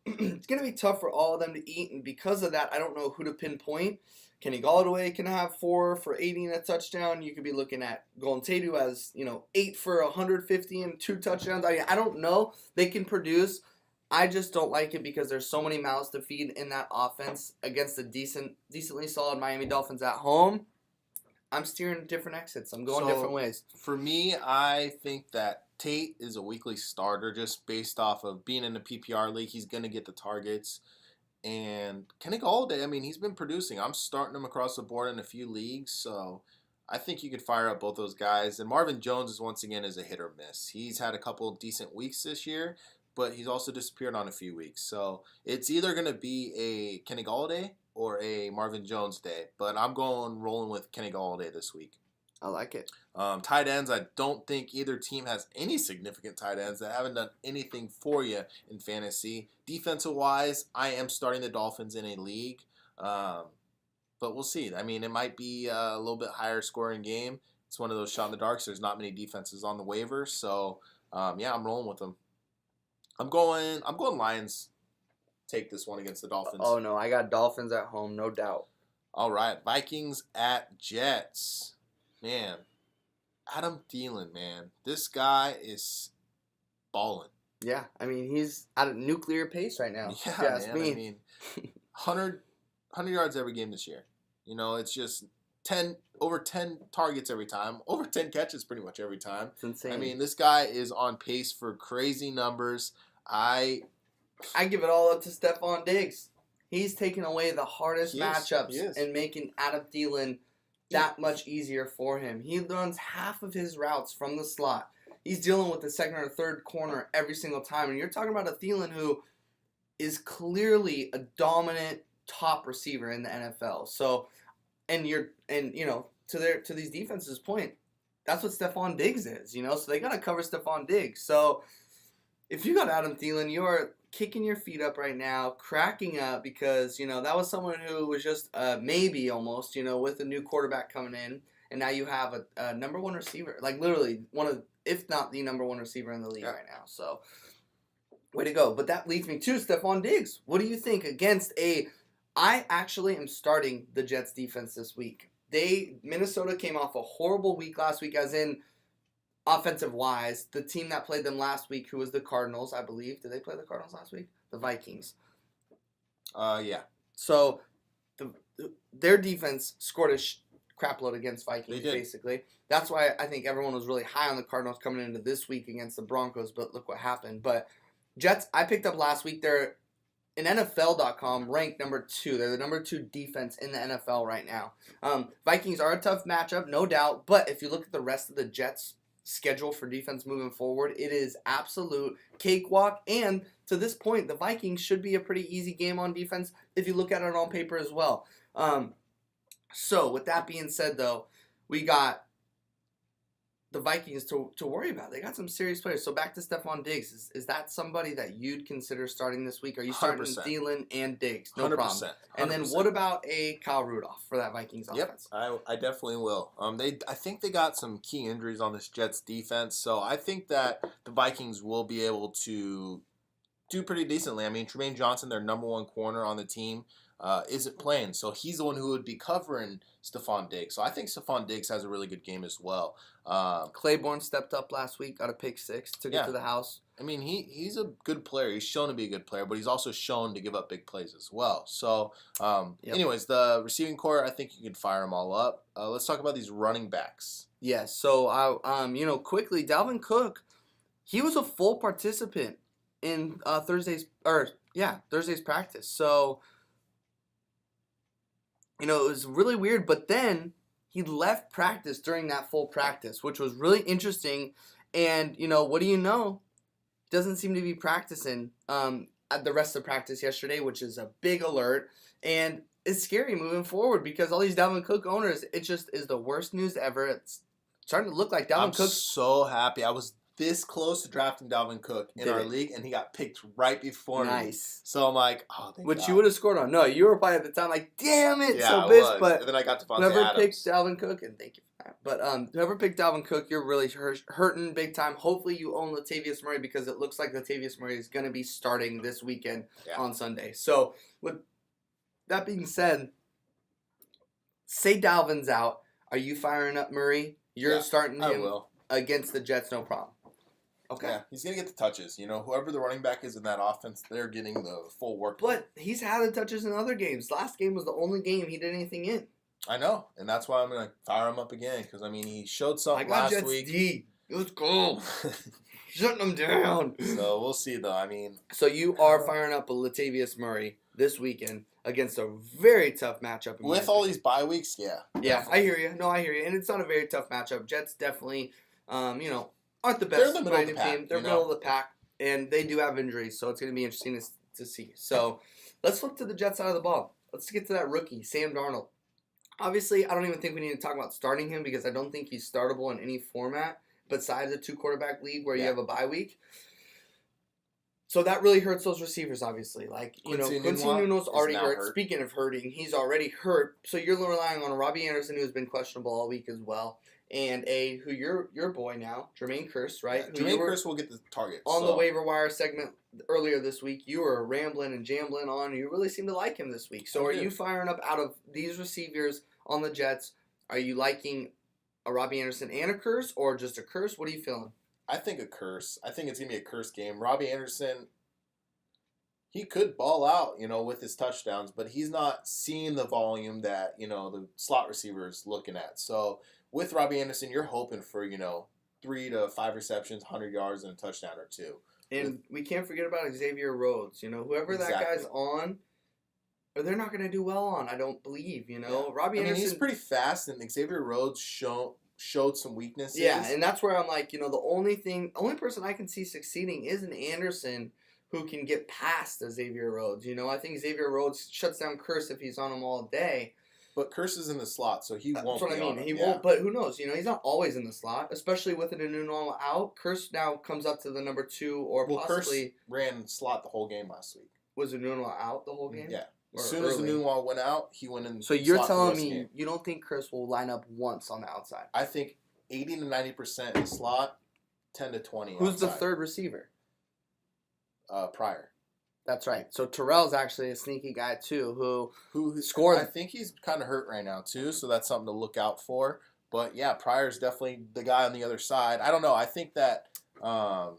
Speaker 4: It's going to be tough for all of them to eat, and because of that, I don't know who to pinpoint. Kenny Golladay can have 4 for 80 and a touchdown. You could be looking at Golden Tate, who has, 8 for 150 and 2 touchdowns. I don't know. They can produce. I just don't like it because there's so many mouths to feed in that offense against the decently solid Miami Dolphins at home. I'm steering different exits. I'm going
Speaker 1: So,
Speaker 4: different ways.
Speaker 1: For me, I think that Tate is a weekly starter just based off of being in the PPR league. He's going to get the targets. And Kenny Galladay, I mean, he's been producing. I'm starting him across the board in a few leagues, so I think you could fire up both those guys. And Marvin Jones is once again is a hit or miss. He's had a couple of decent weeks this year, but he's also disappeared on a few weeks. So it's either going to be a Kenny Galladay or a Marvin Jones day. But I'm rolling with Kenny Galladay this week.
Speaker 4: I like it.
Speaker 1: Tight ends, I don't think either team has any significant tight ends that haven't done anything for you in fantasy. Defensive-wise, I am starting the Dolphins in a league, but we'll see. I mean, it might be a little bit higher scoring game. It's one of those shot in the darks. There's not many defenses on the waiver, so yeah, I'm rolling with them. I'm going Lions. Take this one against the Dolphins.
Speaker 4: Oh no, I got Dolphins at home, no doubt.
Speaker 1: All right, Vikings at Jets. Man, Adam Thielen, man. This guy is balling.
Speaker 4: Yeah, I mean, he's at a nuclear pace right now.
Speaker 1: Yeah,
Speaker 4: Yes,
Speaker 1: man. I mean, 100 yards every game this year. You know, it's just over 10 targets every time, over 10 catches pretty much every time.
Speaker 4: It's insane.
Speaker 1: I mean, this guy is on pace for crazy numbers. I
Speaker 4: give it all up to Stephon Diggs. He's taking away the hardest matchups and making Adam Thielen that much easier for him. He runs half of his routes from the slot. He's dealing with the second or third corner every single time. And you're talking about a Thielen who is clearly a dominant top receiver in the NFL. So, and you know, to these defenses' point, that's what Stephon Diggs is, you know. So they got to cover Stephon Diggs. So if you got Adam Thielen, you're kicking your feet up right now, cracking up because, you know, that was someone who was just maybe almost, you know, with a new quarterback coming in, and now you have a number one receiver, like literally one of, if not the number one receiver in the league right now. So, way to go. But that leads me to Stephon Diggs. What do you think against I actually am starting the Jets defense this week. Minnesota came off a horrible week last week, as in offensive-wise. The team that played them last week, who was the Cardinals, I believe. Did they play the Cardinals last week? The Vikings.
Speaker 1: yeah.
Speaker 4: So, their defense scored a crap load against Vikings, basically. That's why I think everyone was really high on the Cardinals coming into this week against the Broncos, but look what happened. But Jets, I picked up last week. They're in NFL.com ranked number 2. They're the number 2 defense in the NFL right now. Vikings are a tough matchup, no doubt. But if you look at the rest of the Jets' schedule for defense moving forward, it is absolute cakewalk. And to this point, the Vikings should be a pretty easy game on defense if you look at it on paper as well. So with that being said, though, we got the Vikings to worry about. They got some serious players. So back to Stephon Diggs. Is that somebody that you'd consider starting this week? Are you starting
Speaker 1: 100%.
Speaker 4: Thielen and Diggs? No
Speaker 1: 100%,
Speaker 4: problem. And then what about a Kyle Rudolph for that Vikings offense?
Speaker 1: I definitely will. I think they got some key injuries on this Jets defense, so I think that the Vikings will be able to do pretty decently. I mean, Tremaine Johnson, their number 1 corner on the team, isn't playing, so he's the one who would be covering Stephon Diggs. So I think Stephon Diggs has a really good game as well.
Speaker 4: Claiborne stepped up last week, got a pick 6, took it to the house.
Speaker 1: I mean, he's a good player. He's shown to be a good player, but he's also shown to give up big plays as well. So, anyways, the receiving core, I think you can fire them all up. Let's talk about these running backs.
Speaker 4: Yes. So, quickly, Dalvin Cook, he was a full participant in Thursday's practice. So, you know, it was really weird, but then he left practice during that full practice, which was really interesting. And, you know, what do you know? Doesn't seem to be practicing at the rest of practice yesterday, which is a big alert. And it's scary moving forward because all these Dalvin Cook owners, it just is the worst news ever. It's starting to look like Dalvin Cook.
Speaker 1: I'm so happy. I was this close to drafting Dalvin Cook in our league, and he got picked right before me. So I'm like, oh, thank God.
Speaker 4: You would have scored on. No, you were probably at the time like, damn it,
Speaker 1: yeah,
Speaker 4: so pissed. But
Speaker 1: and then I got to
Speaker 4: whoever picked Dalvin Cook, and thank you for that. But whoever picked Dalvin Cook, you're really hurting big time. Hopefully you own Latavius Murray because it looks like Latavius Murray is going to be starting this weekend on Sunday. So with that being said, say Dalvin's out. Are you firing up Murray? You're starting him against the Jets, no problem. Okay.
Speaker 1: Yeah, he's going to get the touches. You know, whoever the running back is in that offense, they're getting the full work.
Speaker 4: But he's had the touches in other games. Last game was the only game he did anything in.
Speaker 1: I know, and that's why I'm gonna fire him up again because I mean he showed
Speaker 4: I
Speaker 1: something
Speaker 4: got
Speaker 1: last
Speaker 4: Jets
Speaker 1: week.
Speaker 4: D. Let's go. Shutting them down.
Speaker 1: So we'll see though. I mean,
Speaker 4: So you are firing up a Latavius Murray this weekend against a very tough matchup. in my
Speaker 1: with all
Speaker 4: opinion.
Speaker 1: these bye weeks, yeah.
Speaker 4: Yeah,
Speaker 1: definitely.
Speaker 4: I hear you. No, I hear you. And it's not a very tough matchup. Jets definitely, aren't the
Speaker 1: They're
Speaker 4: best
Speaker 1: the middle of the
Speaker 4: rated
Speaker 1: pack,
Speaker 4: team. They're
Speaker 1: you know?
Speaker 4: middle of the pack, and they do have injuries, so it's going to be interesting to see. So let's flip to the Jets side of the ball. Let's get to that rookie, Sam Darnold. Obviously, I don't even think we need to talk about starting him because I don't think he's startable in any format besides a 2-quarterback league where you have a bye week. So that really hurts those receivers, obviously. Like,
Speaker 1: Quincy
Speaker 4: Quincy
Speaker 1: Enunwa
Speaker 4: Nuno's
Speaker 1: is
Speaker 4: already
Speaker 1: now
Speaker 4: hurt.
Speaker 1: hurt.
Speaker 4: Speaking of hurting, he's already hurt. So you're relying on Robbie Anderson, who's been questionable all week as well, and who your boy now, Jermaine Kearse, right? Who you
Speaker 1: Jermaine
Speaker 4: were
Speaker 1: Kearse will get the target.
Speaker 4: on the waiver wire segment earlier this week. You were rambling and jambling on. You really seem to like him this week. So
Speaker 1: I
Speaker 4: are
Speaker 1: do.
Speaker 4: you firing up out of these receivers on the Jets? Are you liking a Robbie Anderson and a Kearse, or just a Kearse? What are you feeling?
Speaker 1: I think a Kearse. I think it's gonna be a Kearse game. Robbie Anderson, he could ball out, with his touchdowns, but he's not seeing the volume that, the slot receiver is looking at. So with Robbie Anderson, you're hoping for, 3 to 5 receptions, 100 yards, and a touchdown or two.
Speaker 4: And we can't forget about Xavier Rhodes. Whoever that
Speaker 1: Exactly.
Speaker 4: guy's on, or they're not going to do well on, I don't believe.
Speaker 1: Yeah.
Speaker 4: Robbie
Speaker 1: I mean,
Speaker 4: Anderson.
Speaker 1: he's pretty fast, and Xavier Rhodes showed some weaknesses.
Speaker 4: Yeah, and that's where I'm like, the only person I can see succeeding is an Anderson who can get past Xavier Rhodes. I think Xavier Rhodes shuts down Kearse if he's on him all day.
Speaker 1: But Kearse is in the slot, so he won't.
Speaker 4: That's what I
Speaker 1: be
Speaker 4: mean.
Speaker 1: on him.
Speaker 4: He
Speaker 1: Yeah.
Speaker 4: won't, but who knows? He's not always in the slot, especially with an Enunwa out. Kearse now comes up to the number 2, or
Speaker 1: Well,
Speaker 4: possibly
Speaker 1: Kearse ran slot the whole game last week.
Speaker 4: was Enunwa out the whole game.
Speaker 1: Yeah.
Speaker 4: Or
Speaker 1: As soon as
Speaker 4: early?
Speaker 1: Enunwa went out, he went in.
Speaker 4: So you're
Speaker 1: slot for the
Speaker 4: telling
Speaker 1: rest of the
Speaker 4: me
Speaker 1: game.
Speaker 4: you don't think Kearse will line up once on the outside?
Speaker 1: I think 80 to 90% in slot, 10 to 20.
Speaker 4: Who's the
Speaker 1: outside.
Speaker 4: third receiver?
Speaker 1: Pryor.
Speaker 4: That's right. So Terrell's actually a sneaky guy too,
Speaker 1: Who
Speaker 4: scored.
Speaker 1: I think he's kind of hurt right now too, so that's something to look out for. But yeah, Pryor's definitely the guy on the other side. I don't know. I think that I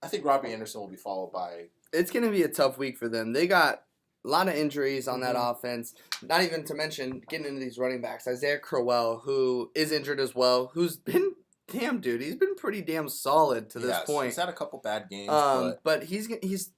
Speaker 1: think Robbie Anderson will be followed by.
Speaker 4: It's going to be a tough week for them. They got a lot of injuries on that
Speaker 1: Mhm.
Speaker 4: offense. Not even to mention getting into these running backs. Isaiah Crowell, who is injured as well, who's been dude, he's been pretty damn solid to this
Speaker 1: Yes,
Speaker 4: point.
Speaker 1: he's had a couple bad games,
Speaker 4: But he's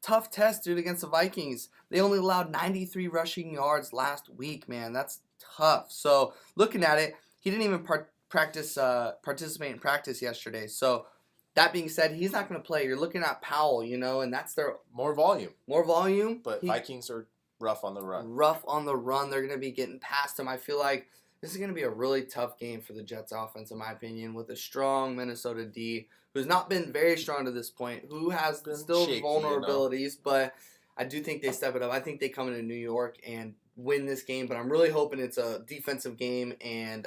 Speaker 4: tough test, dude, against the Vikings. They only allowed 93 rushing yards last week, man. That's tough. So looking at it, he didn't even participate in practice yesterday. So that being said, he's not going to play. You're looking at Powell, and that's their
Speaker 1: more volume.
Speaker 4: more volume.
Speaker 1: But Vikings are rough on the run.
Speaker 4: Rough on the run. They're going to be getting past him. I feel like this is going to be a really tough game for the Jets offense, in my opinion, with a strong Minnesota D, who's not been very strong to this point, who has
Speaker 1: Been
Speaker 4: still
Speaker 1: shaky,
Speaker 4: vulnerabilities, but I do think they step it up. I think they come into New York and win this game, but I'm really hoping it's a defensive game and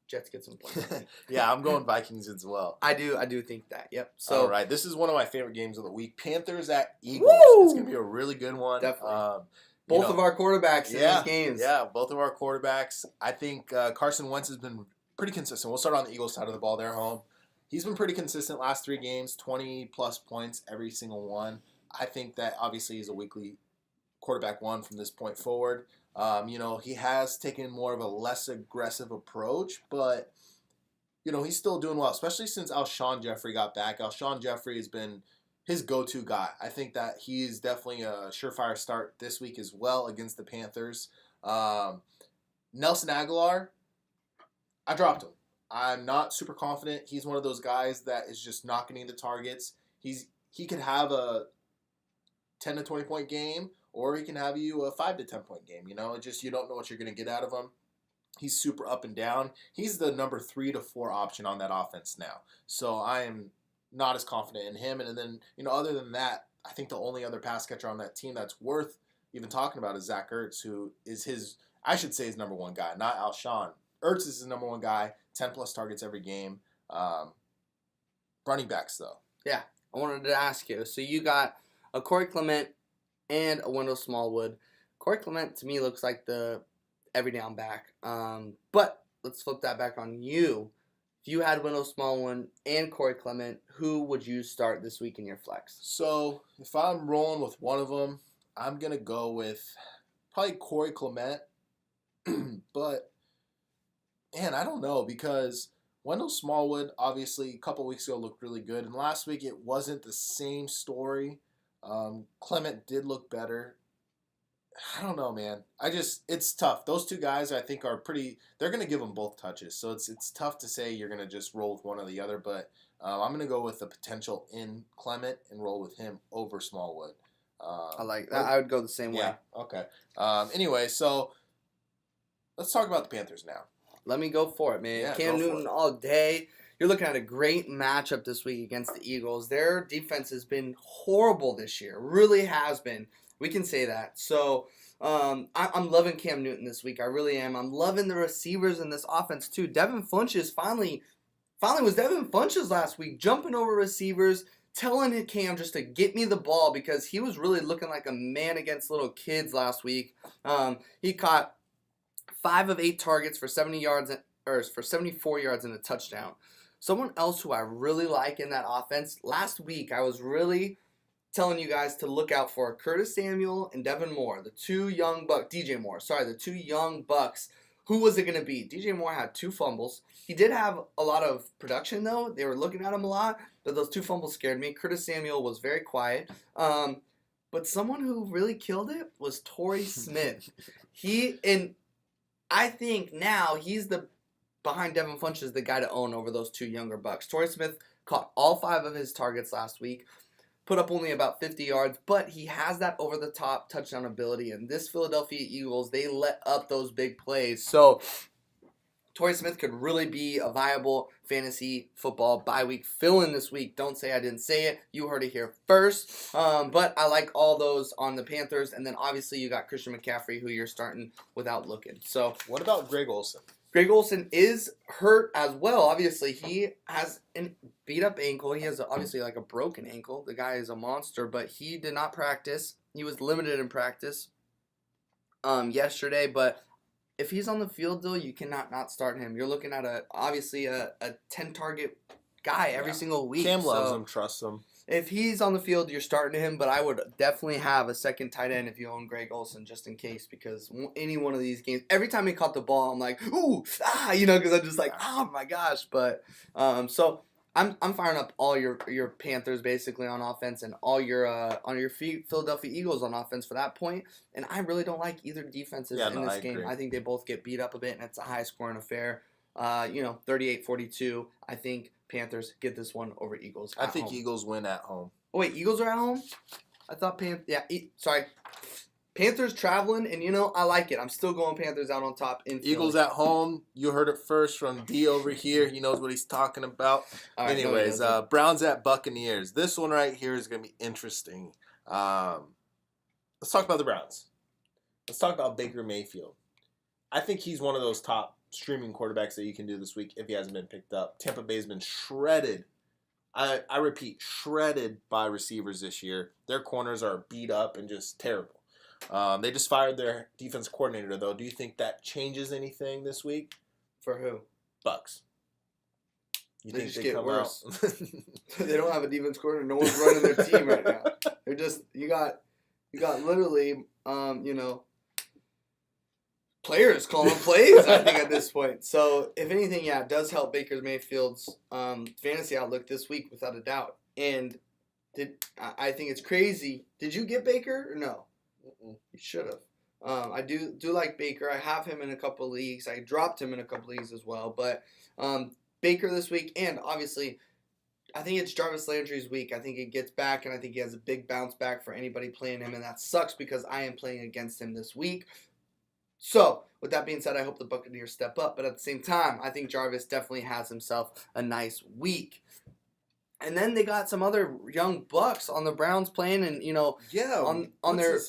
Speaker 4: Jets get some points.
Speaker 1: Yeah, I'm going Vikings as well.
Speaker 4: I do think that. Yep. So
Speaker 1: All right, this is one of my favorite games of the week. Panthers at Eagles.
Speaker 4: Woo!
Speaker 1: It's gonna be a really good one.
Speaker 4: Definitely. Both of our quarterbacks in these games.
Speaker 1: Yeah, both of our quarterbacks. I think Carson Wentz has been pretty consistent. We'll start on the Eagles side of the ball. They're home. He's been pretty consistent last 3 games, 20-plus points every single one. I think that obviously he's a weekly quarterback one from this point forward. He has taken more of a less aggressive approach, but, he's still doing well, especially since Alshon Jeffrey got back. Alshon Jeffrey has been his go-to guy. I think that he's definitely a surefire start this week as well against the Panthers. Nelson Aguilar, I dropped him. I'm not super confident. He's one of those guys that is just not getting the targets. He could have a 10 to 20 point game, or he can have you a 5 to 10 point game. You don't know what you're going to get out of him. He's super up and down. He's the number 3 to 4 option on that offense now. So I am not as confident in him. And then, other than that, I think the only other pass catcher on that team that's worth even talking about is Zach Ertz, who is his number 1 guy, not Alshon. Ertz is his number 1 guy, 10-plus targets every game. Running backs, though.
Speaker 4: Yeah, I wanted to ask you. So you got a Corey Clement and a Wendell Smallwood. Corey Clement, to me, looks like the every down back. But let's flip that back on you. If you had Wendell Smallwood and Corey Clement, who would you start this week in your flex?
Speaker 1: So if I'm rolling with one of them, I'm going to go with probably Corey Clement. But, man, I don't know because Wendell Smallwood, obviously, a couple weeks ago looked really good. And last week it wasn't the same story. Clement did look better. I don't know, man. It's tough. Those two guys, I think, are pretty. They're going to give them both touches, so it's tough to say you're going to just roll with one or the other. But I'm going to go with the potential in Clement and roll with him over Smallwood.
Speaker 4: I like that. I would go the same way.
Speaker 1: Yeah. Okay. Anyway, so let's talk about the Panthers now.
Speaker 4: Let me go for it, man.
Speaker 1: Yeah,
Speaker 4: Cam Newton all day. You're looking at a great matchup this week against the Eagles. Their defense has been horrible this year. Really has been. We can say that. So I'm loving Cam Newton this week. I really am. I'm loving the receivers in this offense too. Devin Funchess finally was Devin Funchess last week, jumping over receivers, telling Cam just to get me the ball because he was really looking like a man against little kids last week. He caught 5 of 8 targets for 74 yards and a touchdown. Someone else who I really like in that offense, last week I was really telling you guys to look out for Curtis Samuel and Devin Moore, the two young bucks. Who was it going to be? DJ Moore had 2 fumbles. He did have a lot of production, though. They were looking at him a lot, but those 2 fumbles scared me. Curtis Samuel was very quiet. But someone who really killed it was Torrey Smith. I think now he's behind Devin Funchess, the guy to own over those 2 younger bucks. Torrey Smith caught all 5 of his targets last week. Put up only about 50 yards, but he has that over-the-top touchdown ability. And this Philadelphia Eagles, they let up those big plays. So Torrey Smith could really be a viable fantasy football bye week fill-in this week. Don't say I didn't say it. You heard it here first. But I like all those on the Panthers. And then obviously you got Christian McCaffrey, who you're starting without looking. So
Speaker 1: what about Greg Olsen?
Speaker 4: Greg Olsen is hurt as well. Obviously, he has a beat-up ankle. He has obviously like a broken ankle. The guy is a monster, but he did not practice. He was limited in practice yesterday. But if he's on the field, though, you cannot not start him. You're looking at a 10-target guy every single week.
Speaker 1: Cam loves him, trusts him.
Speaker 4: If he's on the field, you're starting him, but I would definitely have a second tight end if you own Greg Olsen just in case, because any one of these games, every time he caught the ball, I'm like, ooh, because I'm just like, oh my gosh. But so I'm firing up all your Panthers basically on offense and all your Philadelphia Eagles on offense for that point. And I really don't like either defenses in this game.
Speaker 1: Agree.
Speaker 4: I think they both get beat up a bit, and it's a high scoring affair. 38-42. I think Panthers get this one over Eagles.
Speaker 1: I think Eagles win at home.
Speaker 4: Oh wait, Eagles are at home? I thought Panthers traveling, and I like it. I'm still going Panthers out on top in Philly.
Speaker 1: Eagles at home. You heard it first from D over here. He knows what he's talking about. Right, anyways, Browns at Buccaneers. This one right here is going to be interesting. Let's talk about the Browns. Let's talk about Baker Mayfield. I think he's one of those top streaming quarterbacks that you can do this week if he hasn't been picked up. Tampa Bay's been shredded. I repeat, shredded by receivers this year. Their corners are beat up and just terrible. They just fired their defense coordinator, though. Do you think that changes anything this week?
Speaker 4: For who?
Speaker 1: Bucks.
Speaker 4: They just get worse. They don't have a defense coordinator. No one's running their team right now. They're just you got literally players calling plays, I think, at this point. So, if anything, it does help Baker Mayfield's fantasy outlook this week, without a doubt. And I think it's crazy. Did you get Baker or no? You should have. I do like Baker. I have him in a couple leagues. I dropped him in a couple leagues as well. But Baker this week, and obviously, I think it's Jarvis Landry's week. I think he gets back, and I think he has a big bounce back for anybody playing him. And that sucks because I am playing against him this week. So, with that being said, I hope the Buccaneers step up. But at the same time, I think Jarvis definitely has himself a nice week. And then they got some other young bucks on the Browns playing, and on their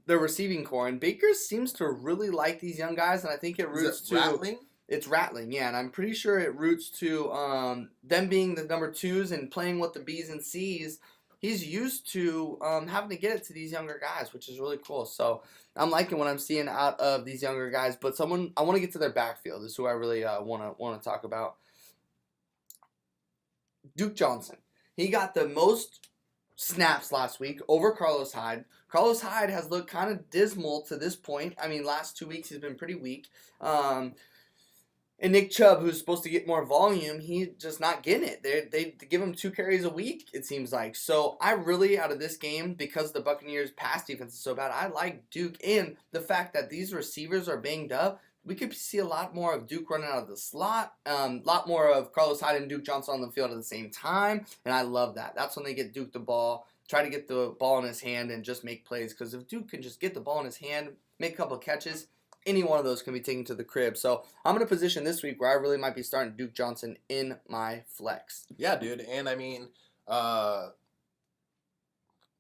Speaker 4: receiving core. And Baker seems to really like these young guys, and I think it roots to
Speaker 1: rattling.
Speaker 4: It's rattling, yeah, and I'm pretty sure it roots to them being the number 2s and playing with the B's and C's. He's used to having to get it to these younger guys, which is really cool. So I'm liking what I'm seeing out of these younger guys. But I want to get to their backfield. This is who I really want to talk about. Duke Johnson. He got the most snaps last week over Carlos Hyde. Carlos Hyde has looked kind of dismal to this point. I mean, last 2 weeks he's been pretty weak. And Nick Chubb, who's supposed to get more volume, he's just not getting it. They give him 2 carries a week, it seems like. So I really, out of this game, because the Buccaneers' pass defense is so bad, I like Duke. And the fact that these receivers are banged up, we could see a lot more of Duke running out of the slot, a lot more of Carlos Hyde and Duke Johnson on the field at the same time, and I love that. That's when they get Duke the ball, try to get the ball in his hand and just make plays, because if Duke can just get the ball in his hand, make a couple of catches, any one of those can be taken to the crib. So I'm in a position this week where I really might be starting Duke Johnson in my flex.
Speaker 1: Yeah, dude. And I mean,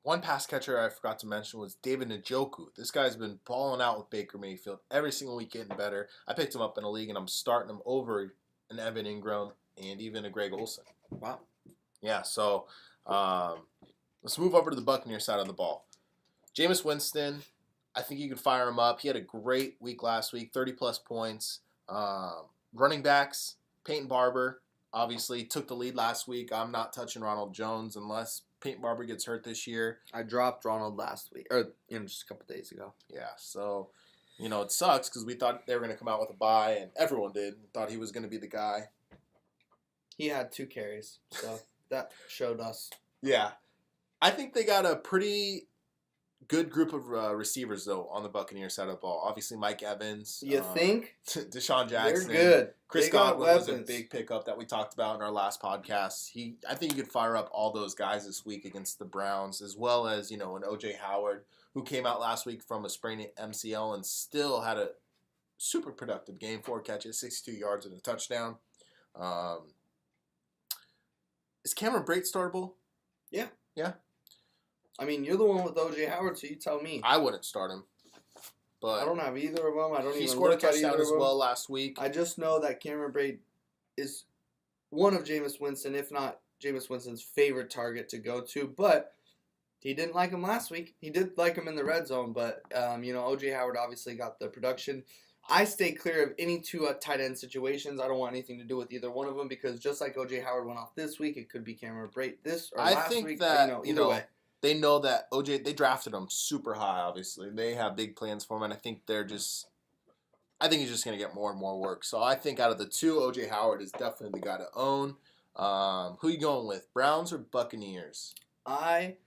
Speaker 1: one pass catcher I forgot to mention was David Njoku. This guy's been balling out with Baker Mayfield every single week, getting better. I picked him up in a league, and I'm starting him over an Evan Ingram and even a Greg Olsen.
Speaker 4: Wow.
Speaker 1: Yeah, so let's move over to the Buccaneers side of the ball. Jameis Winston, I think you can fire him up. He had a great week last week, 30-plus points. Running backs, Peyton Barber, obviously, took the lead last week. I'm not touching Ronald Jones unless Peyton Barber gets hurt this year.
Speaker 4: I dropped Ronald last week, or just a couple days ago.
Speaker 1: Yeah, so, it sucks because we thought they were going to come out with a bye, and everyone did. Thought he was going to be the guy.
Speaker 4: He had 2 carries, so that showed us.
Speaker 1: Yeah. I think they got a pretty good group of receivers, though, on the Buccaneers side of the ball. Obviously, Mike Evans.
Speaker 4: You think?
Speaker 1: Deshaun Jackson.
Speaker 4: They're good.
Speaker 1: Chris Godwin was a big pickup that we talked about in our last podcast. I think you could fire up all those guys this week against the Browns, as well as, an O.J. Howard, who came out last week from a sprained MCL and still had a super productive game. 4 catches, 62 yards, and a touchdown. Is Cameron Brate startable?
Speaker 4: Yeah.
Speaker 1: Yeah?
Speaker 4: I mean, you're the one with O.J. Howard, so you tell me.
Speaker 1: I wouldn't start him. But
Speaker 4: I don't have either of them. I don't even
Speaker 1: he scored a
Speaker 4: look at
Speaker 1: touchdown
Speaker 4: either
Speaker 1: as
Speaker 4: of them.
Speaker 1: well last week.
Speaker 4: I just know that Cameron Brate is one of Jameis Winston, if not Jameis Winston's favorite target to go to. But he didn't like him last week. He did like him in the red zone, but O.J. Howard obviously got the production. I stay clear of any 2 tight end situations. I don't want anything to do with either one of them because just like O.J. Howard went off this week, it could be Cameron Brate this or last week.
Speaker 1: I think that
Speaker 4: either way.
Speaker 1: They know that OJ. They drafted him super high. Obviously, they have big plans for him, and I think he's just going to get more and more work. So I think out of the 2, O.J. Howard is definitely the guy to own. Who you going with, Browns or Buccaneers?
Speaker 4: I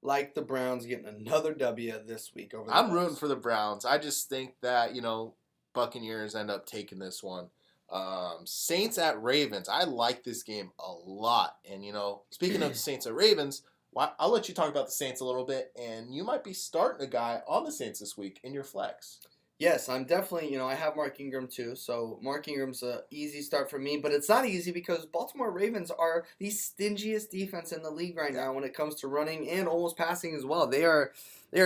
Speaker 4: like the Browns getting another W this week over the
Speaker 1: I'm
Speaker 4: Bucs.
Speaker 1: rooting for the Browns. I just think that, Buccaneers end up taking this one. Saints at Ravens. I like this game a lot. And, speaking of Saints at Ravens, I'll let you talk about the Saints a little bit, and you might be starting a guy on the Saints this week in your flex.
Speaker 4: Yes, I'm definitely, I have Mark Ingram too, so Mark Ingram's an easy start for me, but it's not easy because Baltimore Ravens are the stingiest defense in the league right now when it comes to running and almost passing as well. They are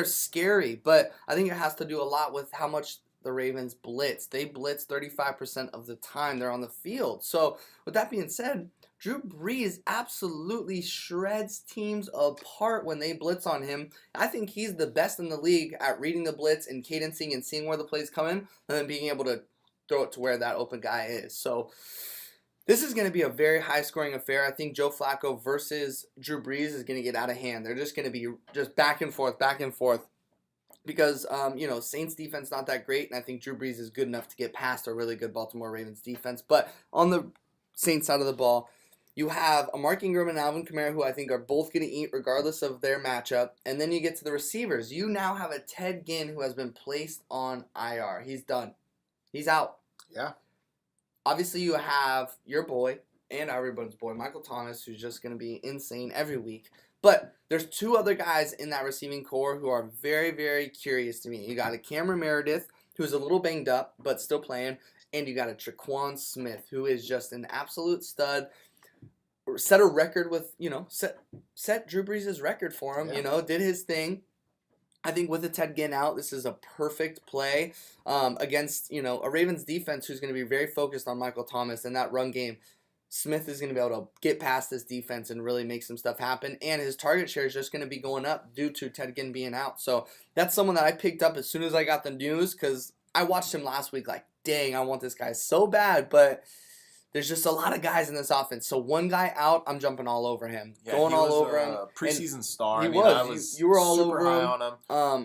Speaker 4: scary, but I think it has to do a lot with how much the Ravens blitz. They blitz 35% of the time they're on the field. So with that being said, Drew Brees absolutely shreds teams apart when they blitz on him. I think he's the best in the league at reading the blitz and cadencing and seeing where the play's coming and then being able to throw it to where that open guy is. So this is going to be a very high-scoring affair. I think Joe Flacco versus Drew Brees is going to get out of hand. They're just going to be just back and forth. Because, Saints defense not that great, and I think Drew Brees is good enough to get past a really good Baltimore Ravens defense. But on the Saints side of the ball, you have a Mark Ingram and Alvin Kamara who I think are both going to eat regardless of their matchup. And then you get to the receivers. You now have a Ted Ginn who has been placed on IR. He's done. He's out.
Speaker 1: Yeah.
Speaker 4: Obviously, you have your boy and everybody's boy, Michael Thomas, who's just going to be insane every week. But there's 2 other guys in that receiving core who are very, very curious to me. You got a Cameron Meredith, who's a little banged up, but still playing. And you got a Tre'Quan Smith, who is just an absolute stud. Set a record with, set Drew Brees' record for him, did his thing. I think with the Ted Ginn out, this is a perfect play against, a Ravens defense who's going to be very focused on Michael Thomas and that run game. Smith is going to be able to get past this defense and really make some stuff happen. And his target share is just going to be going up due to Ted Ginn being out. So that's someone that I picked up as soon as I got the news because I watched him last week like, dang, I want this guy so bad. But there's just a lot of guys in this offense. So one guy out, I'm jumping all over him,
Speaker 1: Yeah,
Speaker 4: going
Speaker 1: he
Speaker 4: all
Speaker 1: was
Speaker 4: over
Speaker 1: a
Speaker 4: him.
Speaker 1: preseason star.
Speaker 4: He
Speaker 1: I mean,
Speaker 4: was.
Speaker 1: I was
Speaker 4: You were all
Speaker 1: super
Speaker 4: over
Speaker 1: high
Speaker 4: him.
Speaker 1: on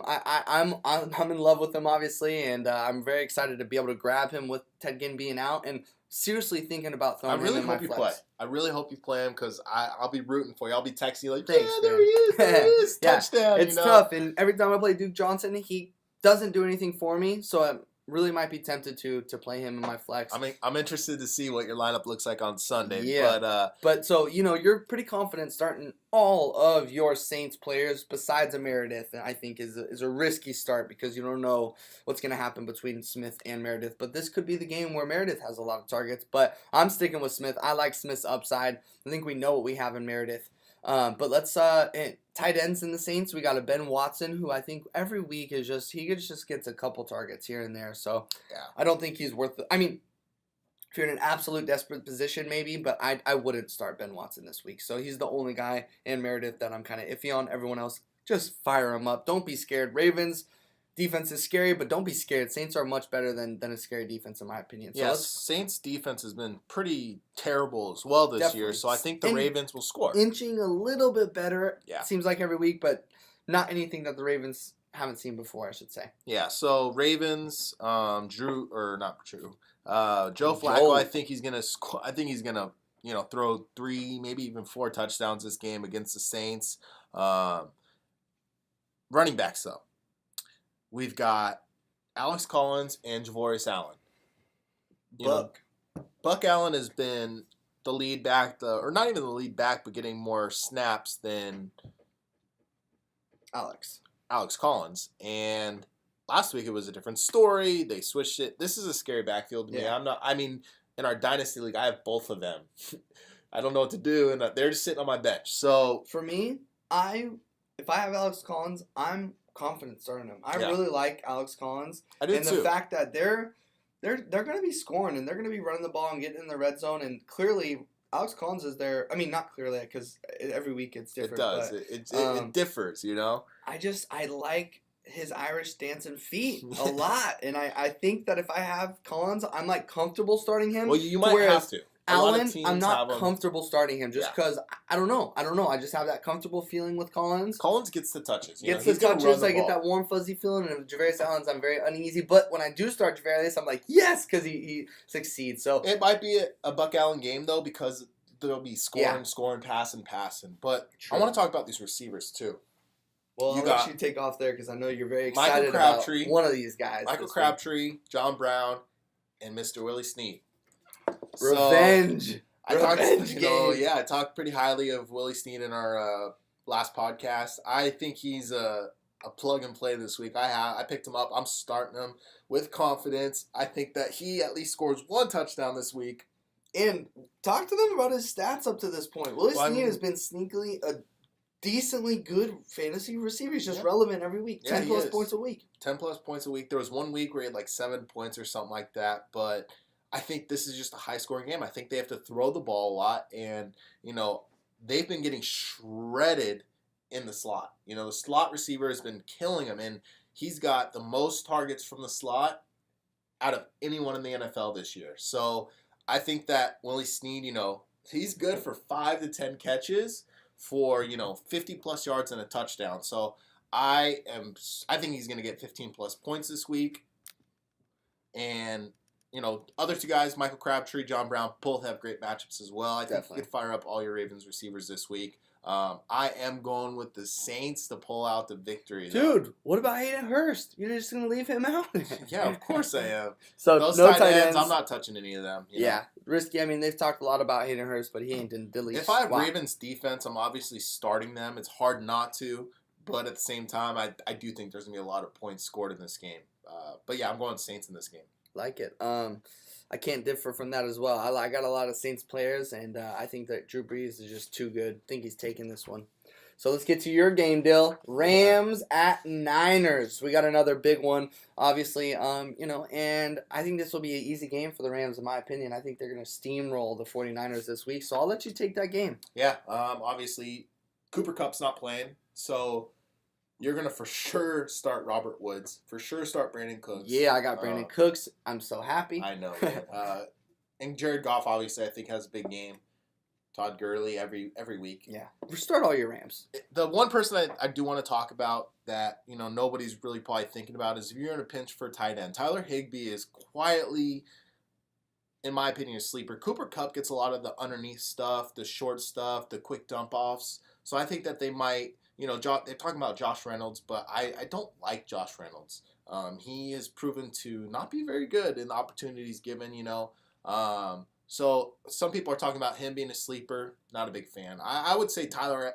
Speaker 1: him.
Speaker 4: I'm in love with him, obviously, and I'm very excited to be able to grab him with Ted Ginn being out, and seriously thinking about
Speaker 1: I
Speaker 4: throwing
Speaker 1: really
Speaker 4: him in my
Speaker 1: hope you
Speaker 4: flex.
Speaker 1: play. I really hope you play him because I'll be rooting for you. I'll be texting you like,
Speaker 4: Thanks,
Speaker 1: yeah,
Speaker 4: man.
Speaker 1: there he is,
Speaker 4: Yeah,
Speaker 1: touchdown.
Speaker 4: It's tough, and every time I play Duke Johnson, he doesn't do anything for me, so I really might be tempted to play him in my flex.
Speaker 1: I mean, I'm interested to see what your lineup looks like on Sunday.
Speaker 4: Yeah. But so, you're pretty confident starting all of your Saints players besides a Meredith, I think is a risky start because you don't know what's going to happen between Smith and Meredith. But this could be the game where Meredith has a lot of targets. But I'm sticking with Smith. I like Smith's upside. I think we know what we have in Meredith. But let's tight ends in the Saints. We got a Ben Watson who I think every week he just gets a couple targets here and there. So
Speaker 1: yeah.
Speaker 4: I don't think he's worth it. I mean, if you're in an absolute desperate position, maybe, but I wouldn't start Ben Watson this week. So he's the only guy in Meredith that I'm kind of iffy on. Everyone else, just fire him up. Don't be scared. Ravens defense is scary, but don't be scared. Saints are much better than a scary defense, in my opinion. So
Speaker 1: Saints defense has been pretty terrible as well this year, so I think the Ravens will score.
Speaker 4: Inching a little bit better,
Speaker 1: Yeah.
Speaker 4: Seems like every week, but not anything that the Ravens haven't seen before, I should say.
Speaker 1: Yeah, so Ravens, Joe Flacco, I think he's gonna throw 3, maybe even 4 touchdowns this game against the Saints. Running backs though. We've got Alex Collins and Javorius Allen. Buck Allen has been the lead back, or not even the lead back, but getting more snaps than
Speaker 4: Alex
Speaker 1: Collins. And last week it was a different story. They switched it. This is a scary backfield to me. In our Dynasty League, I have both of them. I don't know what to do, and they're just sitting on my bench. So
Speaker 4: for me, if I have Alex Collins, I'm confident starting him. I really like Alex Collins.
Speaker 1: I do
Speaker 4: and
Speaker 1: too.
Speaker 4: The fact that they're going to be scoring and they're going to be running the ball and getting in the red zone, and clearly Alex Collins is there. I mean, not clearly because every week it's different.
Speaker 1: It does.
Speaker 4: But,
Speaker 1: it differs,
Speaker 4: I like his Irish dancing feet a lot, and I think that if I have Collins, I'm like comfortable starting him.
Speaker 1: Well, you might have to.
Speaker 4: Allen, I'm not comfortable starting him just because I don't know. I just have that comfortable feeling with Collins.
Speaker 1: Collins gets the touches.
Speaker 4: I get that warm, fuzzy feeling. And with Javarius Allen's, I'm very uneasy. But when I do start Javarius, I'm like, yes, because he succeeds. So
Speaker 1: it might be a Buck Allen game, though, because there'll be scoring, passing. But
Speaker 4: True.
Speaker 1: I want to talk about these receivers, too.
Speaker 4: Well, I'll let you take off there because I know you're very excited about one of these guys.
Speaker 1: Michael Crabtree, John Brown, and Mr. Willie Snead.
Speaker 4: Revenge.
Speaker 1: I talked pretty highly of Willie Snead in our last podcast. I think he's a plug and play this week. I picked him up. I'm starting him with confidence. I think that he at least scores 1 touchdown this week.
Speaker 4: And talk to them about his stats up to this point. Willie Snead has been sneakily a decently good fantasy receiver. He's just relevant every week. 10 plus points a week.
Speaker 1: 10 plus points a week. There was one week where he had like 7 points or something like that, but I think this is just a high-scoring game. I think they have to throw the ball a lot, and, they've been getting shredded in the slot. The slot receiver has been killing him, and he's got the most targets from the slot out of anyone in the NFL this year. So I think that Willie Snead, he's good for 5 to 10 catches for, 50-plus yards and a touchdown. So I think he's going to get 15-plus points this week, and other 2 guys, Michael Crabtree, John Brown, both have great matchups as well. I think you could fire up all your Ravens receivers this week. I am going with the Saints to pull out the victory.
Speaker 4: Dude, what about Hayden Hurst? You're just going to leave him out?
Speaker 1: Yeah, of course I am.
Speaker 4: So
Speaker 1: those
Speaker 4: no
Speaker 1: tight ends, I'm not touching any of them.
Speaker 4: Yeah, risky. I mean, they've talked a lot about Hayden Hurst, but he ain't in the least.
Speaker 1: If I have Ravens defense, I'm obviously starting them. It's hard not to, but at the same time, I do think there's going to be a lot of points scored in this game. But yeah, I'm going Saints in this game.
Speaker 4: Like it. I can't differ from that as well. I got a lot of Saints players, and I think that Drew Brees is just too good. I think he's taking this one. So let's get to your game, Dill. Rams at Niners. We got another big one, obviously. And I think this will be an easy game for the Rams, in my opinion. I think they're going to steamroll the 49ers this week, so I'll let you take that game.
Speaker 1: Yeah, obviously, Cooper Kupp's not playing, so you're going to for sure start Robert Woods. For sure start Brandon Cooks.
Speaker 4: Yeah, I got Brandon Cooks. I'm so happy.
Speaker 1: I know. And Jared Goff, obviously, I think has a big game. Todd Gurley every week.
Speaker 4: Yeah. Restart all your Rams.
Speaker 1: The one person I do want to talk about that, nobody's really probably thinking about is if you're in a pinch for a tight end. Tyler Higbee is quietly, in my opinion, a sleeper. Cooper Kupp gets a lot of the underneath stuff, the short stuff, the quick dump offs. So I think that they might, they're talking about Josh Reynolds, but I don't like Josh Reynolds. He has proven to not be very good in the opportunities given, So some people are talking about him being a sleeper. Not a big fan. I would say Tyler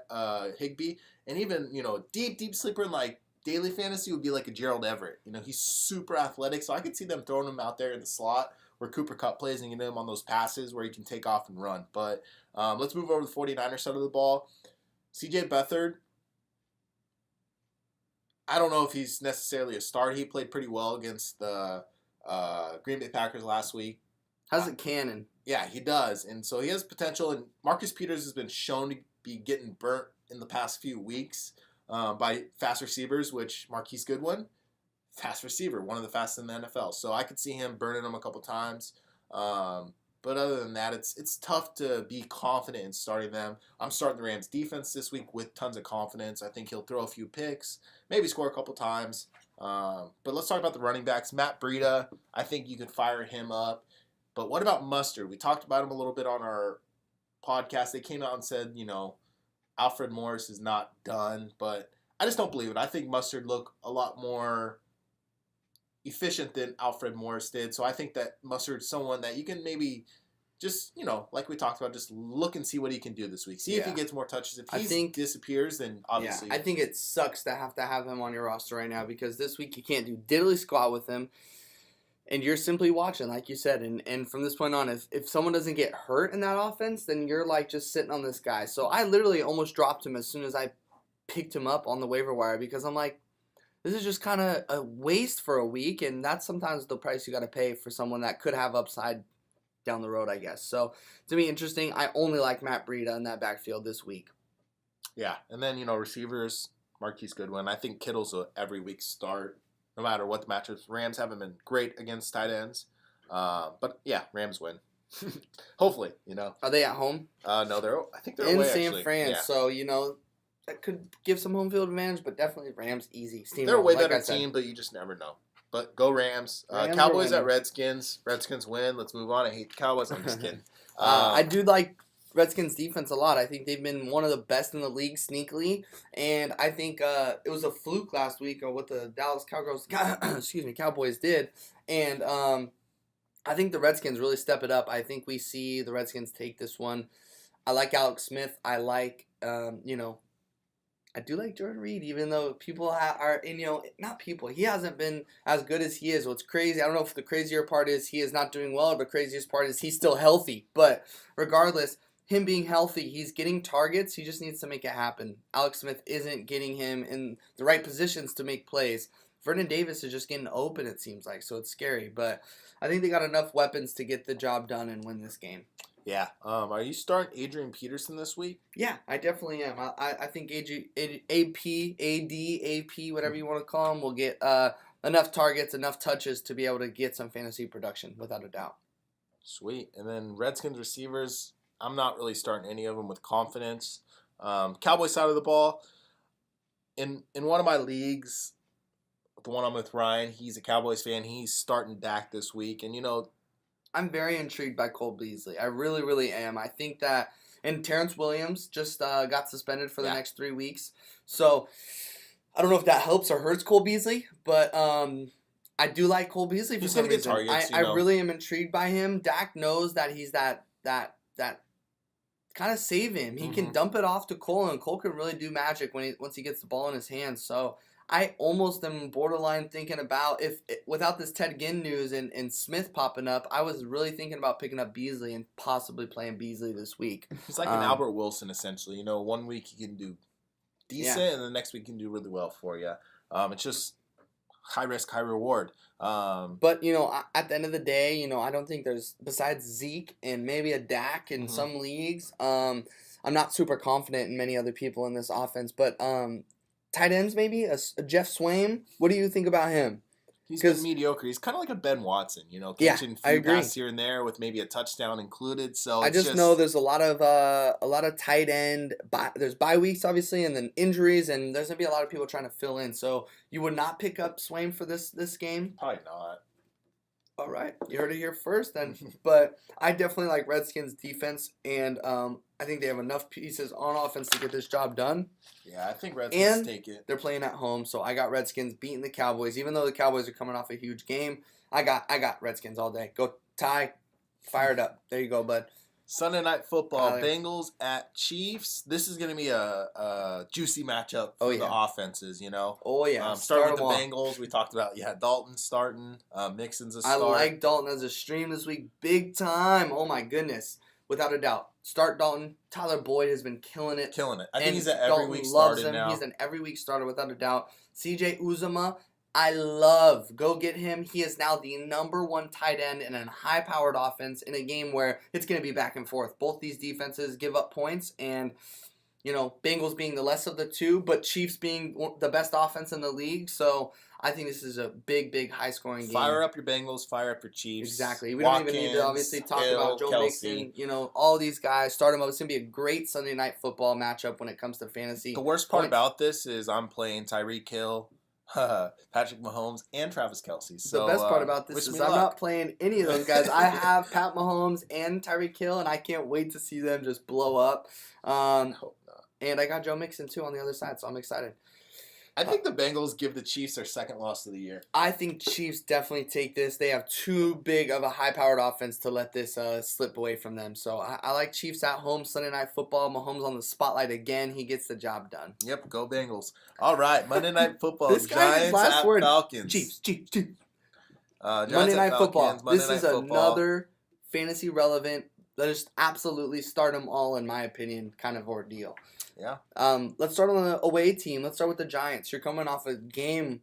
Speaker 1: Higbee, and even deep sleeper in like daily fantasy would be like a Gerald Everett. He's super athletic, so I could see them throwing him out there in the slot where Cooper Kupp plays and getting him on those passes where he can take off and run. But let's move over to the 49ers side of the ball. C.J. Beathard, I don't know if he's necessarily a start. He played pretty well against the Green Bay Packers last week.
Speaker 4: How's it cannon?
Speaker 1: Yeah, he does. And so he has potential. And Marcus Peters has been shown to be getting burnt in the past few weeks by fast receivers, which Marquise Goodwin, fast receiver, one of the fastest in the NFL. So I could see him burning him a couple times. But other than that, it's tough to be confident in starting them. I'm starting the Rams defense this week with tons of confidence. I think he'll throw a few picks, maybe score a couple times. But let's talk about the running backs. Matt Breida, I think you could fire him up. But what about Mustard? We talked about him a little bit on our podcast. They came out and said, Alfred Morris is not done. But I just don't believe it. I think Mustard looked a lot more efficient than Alfred Morris did. So I think that Mustard's someone that you can maybe just, like we talked about, just look and see what he can do this week. See if he gets more touches. If he disappears, then obviously.
Speaker 4: Yeah, I think it sucks to have him on your roster right now because this week you can't do diddly squat with him. And you're simply watching, like you said. And from this point on, if someone doesn't get hurt in that offense, then you're like just sitting on this guy. So I literally almost dropped him as soon as I picked him up on the waiver wire because I'm like, this is just kind of a waste for a week. And that's sometimes the price you got to pay for someone that could have upside down the road, I guess. So to me, interesting. I only like Matt Breida in that backfield this week.
Speaker 1: Yeah. And then, receivers, Marquise Goodwin. I think Kittle's a every week start. No matter what the matchups, Rams haven't been great against tight ends. But, yeah, Rams win. Hopefully,
Speaker 4: Are they at home?
Speaker 1: No, I think they're
Speaker 4: in
Speaker 1: away,
Speaker 4: San
Speaker 1: actually.
Speaker 4: Fran.
Speaker 1: Yeah.
Speaker 4: So, that could give some home field advantage, but definitely Rams easy.
Speaker 1: They're a way better team, but you just never know. But go Rams. Cowboys at Redskins. Redskins win. Let's move on. I hate the Cowboys. I'm just kidding.
Speaker 4: I do like Redskins defense a lot. I think they've been one of the best in the league sneakily, and I think it was a fluke last week of what the Dallas Cowboys did, and I think the Redskins really step it up. I think we see the Redskins take this one. I like Alex Smith. I like I do like Jordan Reed, even though people are, not people. He hasn't been as good as he is. What's crazy, I don't know if the crazier part is he is not doing well, or the craziest part is he's still healthy. But regardless, him being healthy, he's getting targets. He just needs to make it happen. Alex Smith isn't getting him in the right positions to make plays. Vernon Davis is just getting open, it seems like, so it's scary. But I think they got enough weapons to get the job done and win this game.
Speaker 1: Yeah. Are you starting Adrian Peterson this week?
Speaker 4: Yeah, I definitely am. I think AP, whatever you want to call him, will get enough targets, enough touches to be able to get some fantasy production, without a doubt.
Speaker 1: Sweet. And then Redskins receivers, I'm not really starting any of them with confidence. Cowboys side of the ball, in one of my leagues, the one I'm with Ryan, he's a Cowboys fan. He's starting Dak this week. And,
Speaker 4: I'm very intrigued by Cole Beasley. I really, really am. I think that, and Terrence Williams just got suspended for the next 3 weeks. So I don't know if that helps or hurts Cole Beasley, but I do like Cole Beasley for some reason.
Speaker 1: Targets,
Speaker 4: I really am intrigued by him. Dak knows that he's that kind of save him. He can dump it off to Cole, and Cole can really do magic once he gets the ball in his hands. So I almost am borderline thinking about without this Ted Ginn news and Smith popping up, I was really thinking about picking up Beasley and possibly playing Beasley this week.
Speaker 1: He's like an Albert Wilson, essentially. 1 week he can do decent, and the next week he can do really well for you. It's just high risk, high reward.
Speaker 4: But, at the end of the day, I don't think there's, besides Zeke and maybe a Dak in some leagues, I'm not super confident in many other people in this offense. But tight ends maybe, a Jeff Swaim. What do you think about him?
Speaker 1: He's been mediocre. He's kind of like a Ben Watson, catching
Speaker 4: I
Speaker 1: few
Speaker 4: agree.
Speaker 1: passes here and there with maybe a touchdown included. So
Speaker 4: I
Speaker 1: it's
Speaker 4: just know there's a lot of tight end. There's bye weeks obviously, and then injuries, and there's gonna be a lot of people trying to fill in. So you would not pick up Swain for this game.
Speaker 1: probably not.
Speaker 4: All right, you heard it here first then. But I definitely like Redskins defense, and I think they have enough pieces on offense to get this job done.
Speaker 1: Yeah, I think Redskins
Speaker 4: And
Speaker 1: take it.
Speaker 4: they're playing at home, so I got Redskins beating the Cowboys. Even though the Cowboys are coming off a huge game, I got Redskins all day. Go Ty, fired up. There you go, bud.
Speaker 1: Sunday Night Football,
Speaker 4: Tyler.
Speaker 1: Bengals at Chiefs. This is going to be a juicy matchup for
Speaker 4: Oh,
Speaker 1: the
Speaker 4: yeah.
Speaker 1: offenses,
Speaker 4: Oh yeah,
Speaker 1: Start with the
Speaker 4: them all.
Speaker 1: Bengals. We talked about, Dalton starting. Mixon's a
Speaker 4: I
Speaker 1: start.
Speaker 4: like Dalton as a stream this week, big time. Oh my goodness, without a doubt. Start Dalton. Tyler Boyd has been killing it.
Speaker 1: Killing it. I think
Speaker 4: And
Speaker 1: he's an every
Speaker 4: Dalton
Speaker 1: week
Speaker 4: loves
Speaker 1: starter
Speaker 4: him.
Speaker 1: now.
Speaker 4: He's an every week starter without a doubt. CJ Uzama, I love. Go get him. He is now the number one tight end in a high-powered offense in a game where it's going to be back and forth. Both these defenses give up points, and Bengals being the less of the two, but Chiefs being the best offense in the league. So I think this is a big, big, high-scoring game.
Speaker 1: Fire up your Bengals. Fire up your Chiefs.
Speaker 4: Exactly. We don't even need to obviously talk about Joe Mixon. All these guys. Start them up. It's going to be a great Sunday Night Football matchup when it comes to fantasy.
Speaker 1: The worst part
Speaker 4: points.
Speaker 1: about this is I'm playing Tyreek Hill, Patrick Mahomes, and Travis Kelce. So
Speaker 4: the best part about this
Speaker 1: wish
Speaker 4: is
Speaker 1: me
Speaker 4: I'm
Speaker 1: luck.
Speaker 4: not playing any of those guys. I have Pat Mahomes and Tyreek Hill, and I can't wait to see them just blow up.
Speaker 1: I hope not.
Speaker 4: And I got Joe Mixon, too, on the other side, so I'm excited.
Speaker 1: I think the Bengals give the Chiefs their second loss of the year.
Speaker 4: I think Chiefs definitely take this. They have too big of a high-powered offense to let this slip away from them. So I like Chiefs at home, Sunday Night Football. Mahomes on the spotlight again. He gets the job done.
Speaker 1: Yep, go Bengals. All right, Monday Night Football.
Speaker 4: This guy's
Speaker 1: Giants
Speaker 4: last
Speaker 1: at
Speaker 4: word.
Speaker 1: Falcons.
Speaker 4: Chiefs.
Speaker 1: Giants
Speaker 4: Monday
Speaker 1: at
Speaker 4: Night
Speaker 1: Falcons,
Speaker 4: Football.
Speaker 1: Monday
Speaker 4: This
Speaker 1: Night
Speaker 4: is
Speaker 1: Football.
Speaker 4: another fantasy relevant. Just absolutely start them all, in my opinion, kind of ordeal.
Speaker 1: Yeah.
Speaker 4: Let's start on the away team. Let's start with the Giants. You're coming off a game.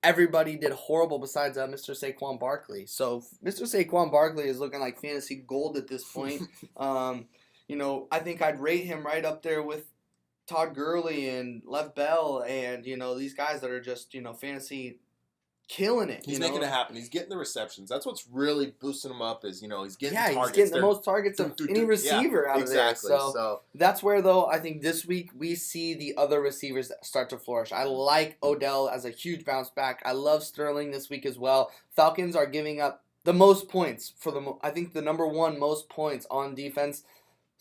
Speaker 4: Everybody did horrible besides Mr. Saquon Barkley. So Mr. Saquon Barkley is looking like fantasy gold at this point. I think I'd rate him right up there with Todd Gurley and Lev Bell and these guys that are just fantasy killing it.
Speaker 1: He's making it happen. He's getting the receptions. That's what's really boosting him up is, he's getting
Speaker 4: Yeah,
Speaker 1: targets.
Speaker 4: he's getting the most targets of any receiver out of
Speaker 1: exactly.
Speaker 4: there. So that's where, though, I think this week we see the other receivers that start to flourish. I like Odell as a huge bounce back. I love Sterling this week as well. Falcons are giving up the most points I think the number one most points on defense.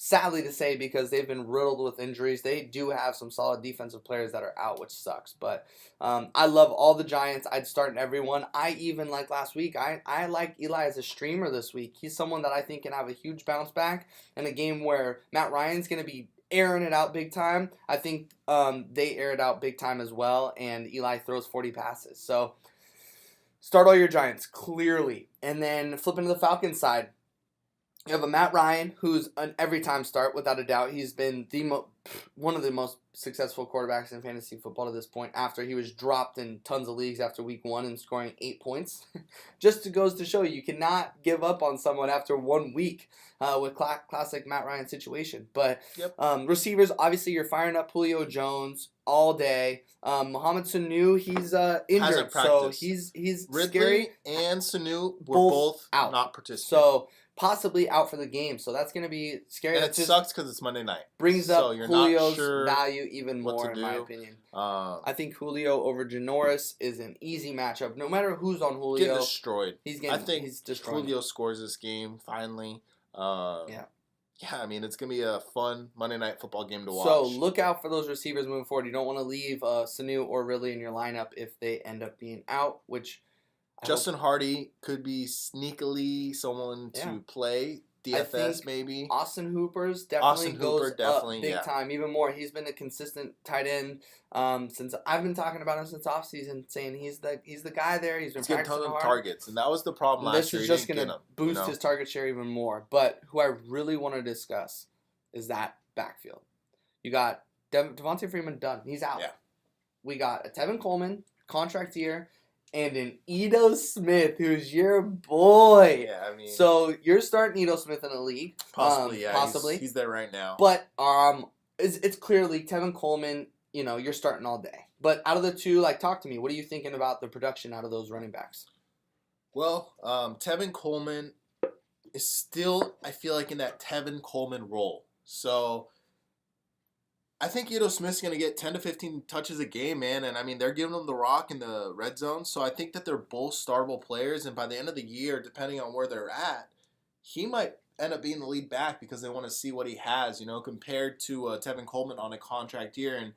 Speaker 4: Sadly to say, because they've been riddled with injuries. They do have some solid defensive players that are out, which sucks. But I love all the Giants. I'd start in everyone. I even, like last week, I like Eli as a streamer this week. He's someone that I think can have a huge bounce back in a game where Matt Ryan's going to be airing it out big time. I think they air it out big time as well, and Eli throws 40 passes. So start all your Giants, clearly. And then flip into the Falcons side. You have a Matt Ryan, who's an every-time start, without a doubt. He's been one of the most successful quarterbacks in fantasy football to this point after he was dropped in tons of leagues after week 1 and scoring 8 points. Just goes to show you cannot give up on someone after 1 week with classic Matt Ryan situation. But receivers, obviously you're firing up Julio Jones all day. Mohamed Sanu, he's injured, so he's
Speaker 1: Ridley
Speaker 4: scary.
Speaker 1: and Sanu were both
Speaker 4: out.
Speaker 1: not participating.
Speaker 4: So possibly out for the game. So that's going to be scary.
Speaker 1: And
Speaker 4: That
Speaker 1: it
Speaker 4: just
Speaker 1: sucks because it's Monday night.
Speaker 4: brings
Speaker 1: So
Speaker 4: up
Speaker 1: you're not
Speaker 4: Julio's
Speaker 1: sure
Speaker 4: value even
Speaker 1: what
Speaker 4: more,
Speaker 1: to
Speaker 4: in my
Speaker 1: do.
Speaker 4: opinion.
Speaker 1: I
Speaker 4: I think Julio over Janoris is an easy matchup. No matter who's on
Speaker 1: get
Speaker 4: Julio,
Speaker 1: destroyed.
Speaker 4: he's destroying.
Speaker 1: Julio scores this game finally.
Speaker 4: Yeah.
Speaker 1: Yeah, I mean, it's going to be a fun Monday Night Football game to watch.
Speaker 4: So look out for those receivers moving forward. You don't want to leave Sanu or Ridley in your lineup if they end up being out, which
Speaker 1: Justin Hardy could be sneakily someone to play. DFS maybe.
Speaker 4: Austin Hooper's
Speaker 1: Austin
Speaker 4: goes
Speaker 1: Hooper definitely,
Speaker 4: up big time, even more. He's been a consistent tight end since I've been talking about him since offseason, saying he's the guy there. He's been
Speaker 1: getting
Speaker 4: practicing
Speaker 1: tons of
Speaker 4: hard.
Speaker 1: targets, and that was the problem last
Speaker 4: This
Speaker 1: year.
Speaker 4: is
Speaker 1: He
Speaker 4: just
Speaker 1: didn't
Speaker 4: going
Speaker 1: get
Speaker 4: to
Speaker 1: him,
Speaker 4: boost his target share even more. But who I really want to discuss is that backfield. You got Devontae Freeman done. He's out.
Speaker 1: Yeah.
Speaker 4: We got a Tevin Coleman, contract year, and an Edo Smith, who's your boy.
Speaker 1: Yeah, I mean,
Speaker 4: So you're starting Edo Smith in the league.
Speaker 1: possibly, yeah.
Speaker 4: Possibly.
Speaker 1: He's there right now.
Speaker 4: But it's clearly Tevin Coleman, you're starting all day. But out of the two, like, talk to me. What are you thinking about the production out of those running backs?
Speaker 1: Well, Tevin Coleman is still, I feel like, in that Tevin Coleman role. So I think Ito Smith's going to get 10 to 15 touches a game, man. And, I mean, they're giving him the rock in the red zone. So I think that they're both startable players. And by the end of the year, depending on where they're at, he might end up being the lead back because they want to see what he has, compared to Tevin Coleman on a contract year. And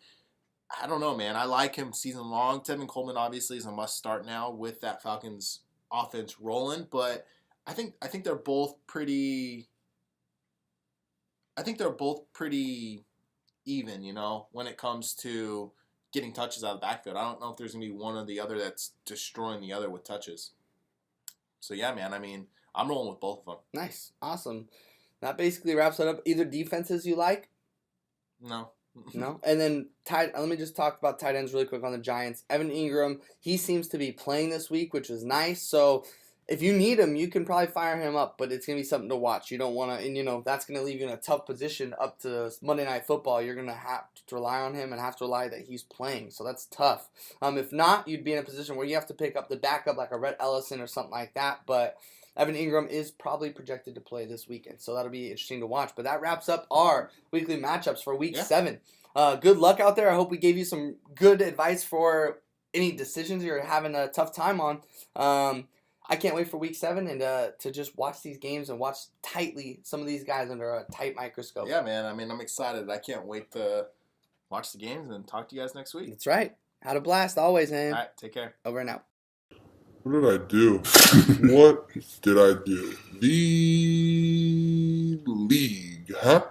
Speaker 1: I don't know, man. I like him season long. Tevin Coleman obviously is a must start now with that Falcons offense rolling, but I think they're both pretty. I think they're both pretty even, when it comes to getting touches out of the backfield. I don't know if there's gonna be one or the other that's destroying the other with touches. So yeah, man. I mean, I'm rolling with both of them.
Speaker 4: Nice, awesome. That basically wraps it up. Either defenses you like?
Speaker 1: No.
Speaker 4: No? And then let me just talk about tight ends really quick on the Giants. Evan Ingram, he seems to be playing this week, which is nice. So if you need him, you can probably fire him up, but it's going to be something to watch. You don't want to, and that's going to leave you in a tough position up to Monday Night Football. You're going to have to rely on him and have to rely that he's playing. So that's tough. If not, you'd be in a position where you have to pick up the backup like a Rhett Ellison or something like that. But Evan Ingram is probably projected to play this weekend, so that'll be interesting to watch. But that wraps up our weekly matchups for Week 7. Good luck out there. I hope we gave you some good advice for any decisions you're having a tough time on. I can't wait for Week 7 and to just watch these games and watch tightly some of these guys under a tight microscope.
Speaker 1: Yeah, man. I mean, I'm excited. I can't wait to watch the games and talk to you guys next week.
Speaker 4: That's right. Had a blast always, man.
Speaker 1: All right, take care.
Speaker 4: Over and out.
Speaker 3: What did I do? What did I do? The league, huh?